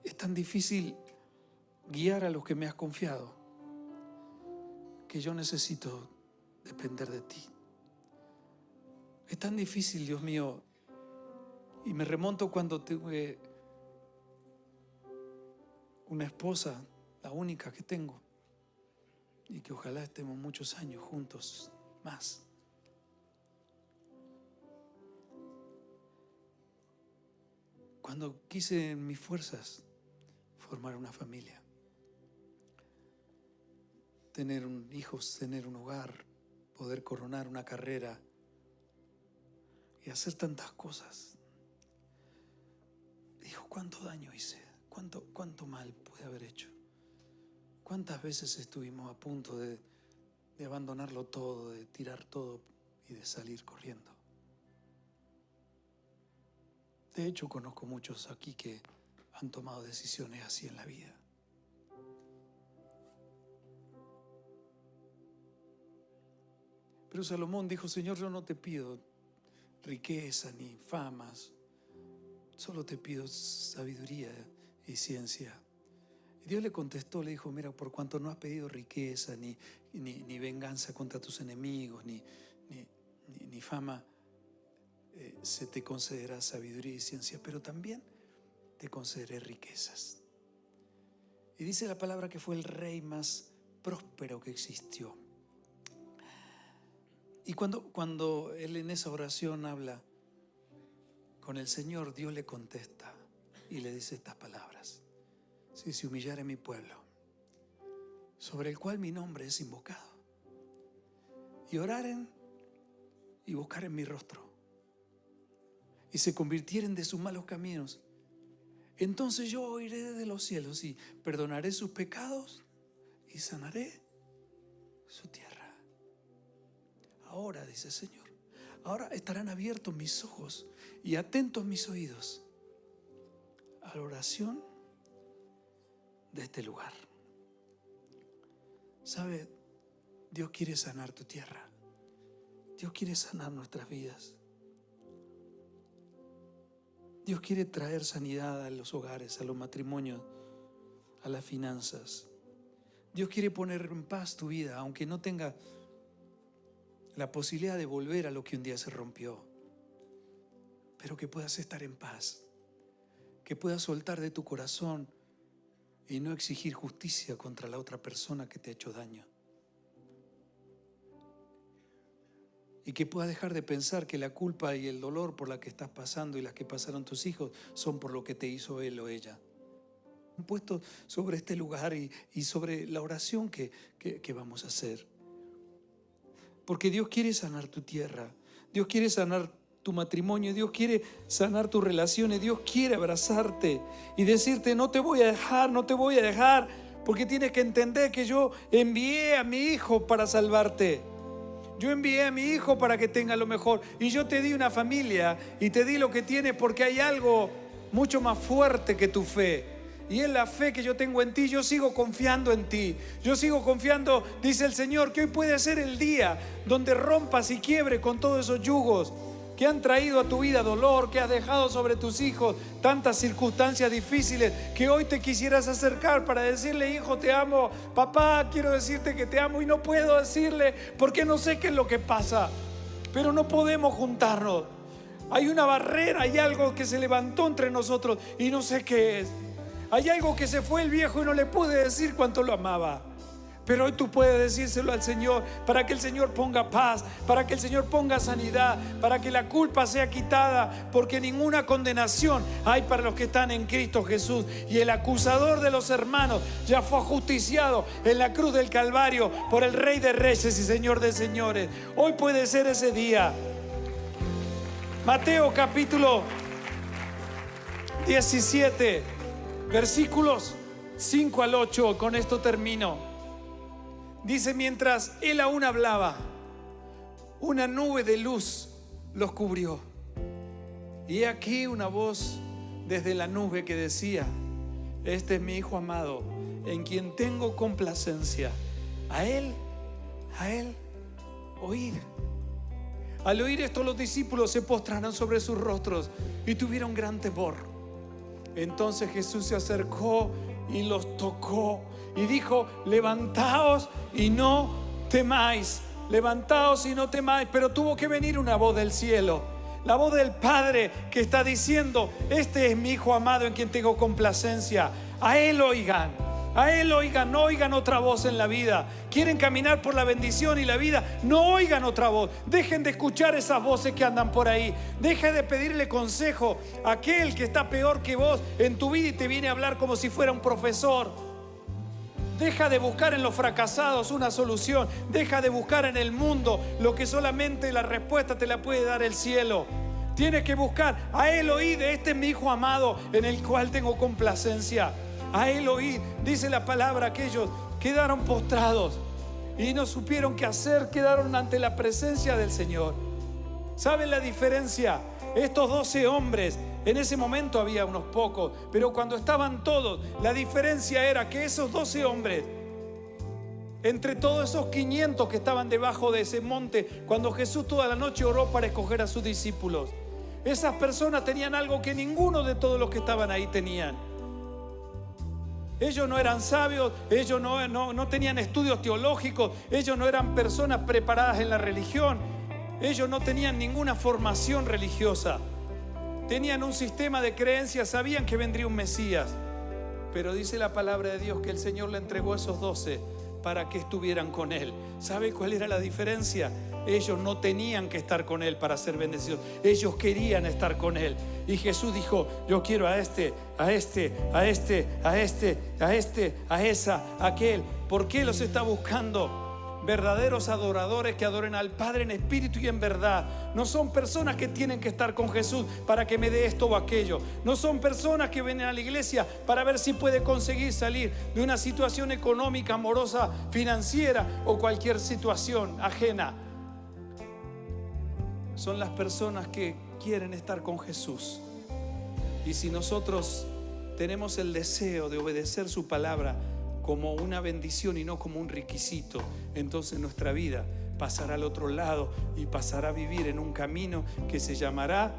Es tan difícil guiar a los que me has confiado, que yo necesito depender de ti. Es tan difícil, Dios mío, y me remonto cuando tuve una esposa, la única que tengo, y que ojalá estemos muchos años juntos más. Cuando quise en mis fuerzas formar una familia, tener hijos, tener un hogar, poder coronar una carrera y hacer tantas cosas, dijo: ¿cuánto daño hice? ¿Cuánto mal pude haber hecho? ¿Cuántas veces estuvimos a punto de abandonarlo todo, de tirar todo y de salir corriendo? De hecho, conozco muchos aquí que han tomado decisiones así en la vida. Pero Salomón dijo: Señor, yo no te pido riqueza ni famas, solo te pido sabiduría y ciencia. Y Dios le contestó, le dijo: mira, por cuanto no has pedido riqueza ni venganza contra tus enemigos, ni fama, se te concederá sabiduría y ciencia, pero también te concederé riquezas. Y dice la palabra que fue el rey más próspero que existió. Y cuando él en esa oración habla con el Señor, Dios le contesta y le dice estas palabras: si se humillare mi pueblo, sobre el cual mi nombre es invocado, y oraren y buscaren mi rostro, y se convirtieren de sus malos caminos, entonces yo oiré desde los cielos y perdonaré sus pecados y sanaré su tierra. Ahora, dice el Señor, ahora estarán abiertos mis ojos y atentos mis oídos a la oración de este lugar. ¿Sabe? Dios quiere sanar tu tierra. Dios quiere sanar nuestras vidas. Dios quiere traer sanidad a los hogares, a los matrimonios, a las finanzas. Dios quiere poner en paz tu vida, aunque no tenga la posibilidad de volver a lo que un día se rompió, pero que puedas estar en paz, que puedas soltar de tu corazón y no exigir justicia contra la otra persona que te ha hecho daño, y que puedas dejar de pensar que la culpa y el dolor por la que estás pasando y las que pasaron tus hijos son por lo que te hizo él o ella. Han puesto sobre este lugar y sobre la oración que vamos a hacer. Porque Dios quiere sanar tu tierra, Dios quiere sanar tu matrimonio, Dios quiere sanar tus relaciones, Dios quiere abrazarte y decirte: no te voy a dejar, no te voy a dejar, porque tienes que entender que yo envié a mi hijo para salvarte. Yo envié a mi hijo para que tenga lo mejor, y yo te di una familia y te di lo que tienes porque hay algo mucho más fuerte que tu fe. Y es la fe que yo tengo en ti. Yo sigo confiando en ti. Yo sigo confiando, dice el Señor, que hoy puede ser el día donde rompas y quiebres con todos esos yugos que han traído a tu vida dolor, que has dejado sobre tus hijos tantas circunstancias difíciles, que hoy te quisieras acercar para decirle: hijo, te amo, papá, quiero decirte que te amo, y no puedo decirle porque no sé qué es lo que pasa, pero no podemos juntarnos. Hay una barrera, hay algo que se levantó entre nosotros y no sé qué es. Hay algo que se fue el viejo y no le pude decir cuánto lo amaba. Pero hoy tú puedes decírselo al Señor, para que el Señor ponga paz, para que el Señor ponga sanidad, para que la culpa sea quitada, porque ninguna condenación hay para los que están en Cristo Jesús. Y el acusador de los hermanos ya fue ajusticiado en la cruz del Calvario por el Rey de Reyes y Señor de Señores. Hoy puede ser ese día. Mateo capítulo 17, versículos 5 al 8, con esto termino. Dice: mientras él aún hablaba, una nube de luz los cubrió. Y he aquí una voz desde la nube que decía: este es mi Hijo amado, en quien tengo complacencia. A él oíd. Al oír esto, los discípulos se postraron sobre sus rostros y tuvieron gran temor. Entonces Jesús se acercó y los tocó y dijo: levantaos y no temáis. Levantaos y no temáis. Pero tuvo que venir una voz del cielo, la voz del Padre, que está diciendo: este es mi Hijo amado, en quien tengo complacencia. A él oigan. A él oigan, no oigan otra voz en la vida. Quieren caminar por la bendición y la vida, no oigan otra voz. Dejen de escuchar esas voces que andan por ahí. Dejen de pedirle consejo a aquel que está peor que vos en tu vida y te viene a hablar como si fuera un profesor. Deja de buscar en los fracasados una solución. Deja de buscar en el mundo lo que solamente la respuesta te la puede dar el cielo. Tienes que buscar: a él oíd, este es mi Hijo amado, en el cual tengo complacencia. A él oíd. Dice la palabra: aquellos quedaron postrados y no supieron qué hacer, quedaron ante la presencia del Señor. ¿Saben la diferencia? Estos 12 hombres, en ese momento había unos pocos, pero cuando estaban todos, la diferencia era que esos 12 hombres, entre todos esos 500 que estaban debajo de ese monte, cuando Jesús toda la noche oró para escoger a sus discípulos, esas personas tenían algo que ninguno de todos los que estaban ahí tenían. Ellos no eran sabios, ellos no tenían estudios teológicos, ellos no eran personas preparadas en la religión, ellos no tenían ninguna formación religiosa. Tenían un sistema de creencias, sabían que vendría un Mesías. Pero dice la palabra de Dios que el Señor le entregó a esos 12 para que estuvieran con Él. ¿Sabe cuál era la diferencia? Ellos no tenían que estar con Él para ser bendecidos. Ellos querían estar con Él. Y Jesús dijo: yo quiero a este, a este, a este, a este, a este, a esa, a aquel. ¿Por qué los está buscando? Verdaderos adoradores que adoren al Padre en espíritu y en verdad. No son personas que tienen que estar con Jesús para que me dé esto o aquello. No son personas que vienen a la iglesia para ver si puede conseguir salir de una situación económica, amorosa, financiera o cualquier situación ajena. Son las personas que quieren estar con Jesús. Y si nosotros tenemos el deseo de obedecer su palabra como una bendición y no como un requisito, entonces nuestra vida pasará al otro lado y pasará a vivir en un camino que se llamará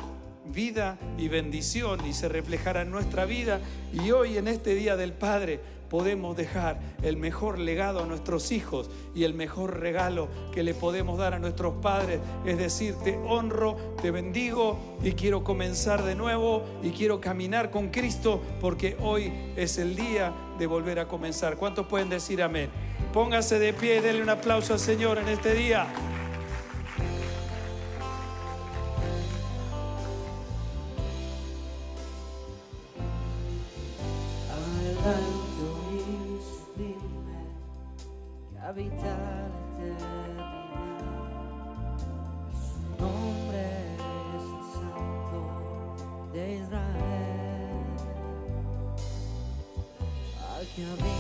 vida y bendición y se reflejará en nuestra vida. Y hoy, en este Día del Padre, podemos dejar el mejor legado a nuestros hijos, y el mejor regalo que le podemos dar a nuestros padres es decir: te honro, te bendigo y quiero comenzar de nuevo y quiero caminar con Cristo, porque hoy es el día de volver a comenzar. ¿Cuántos pueden decir amén? Póngase de pie y denle un aplauso al Señor en este día. Habita la eternidad. Su nombre es el Santo de Israel, al que habita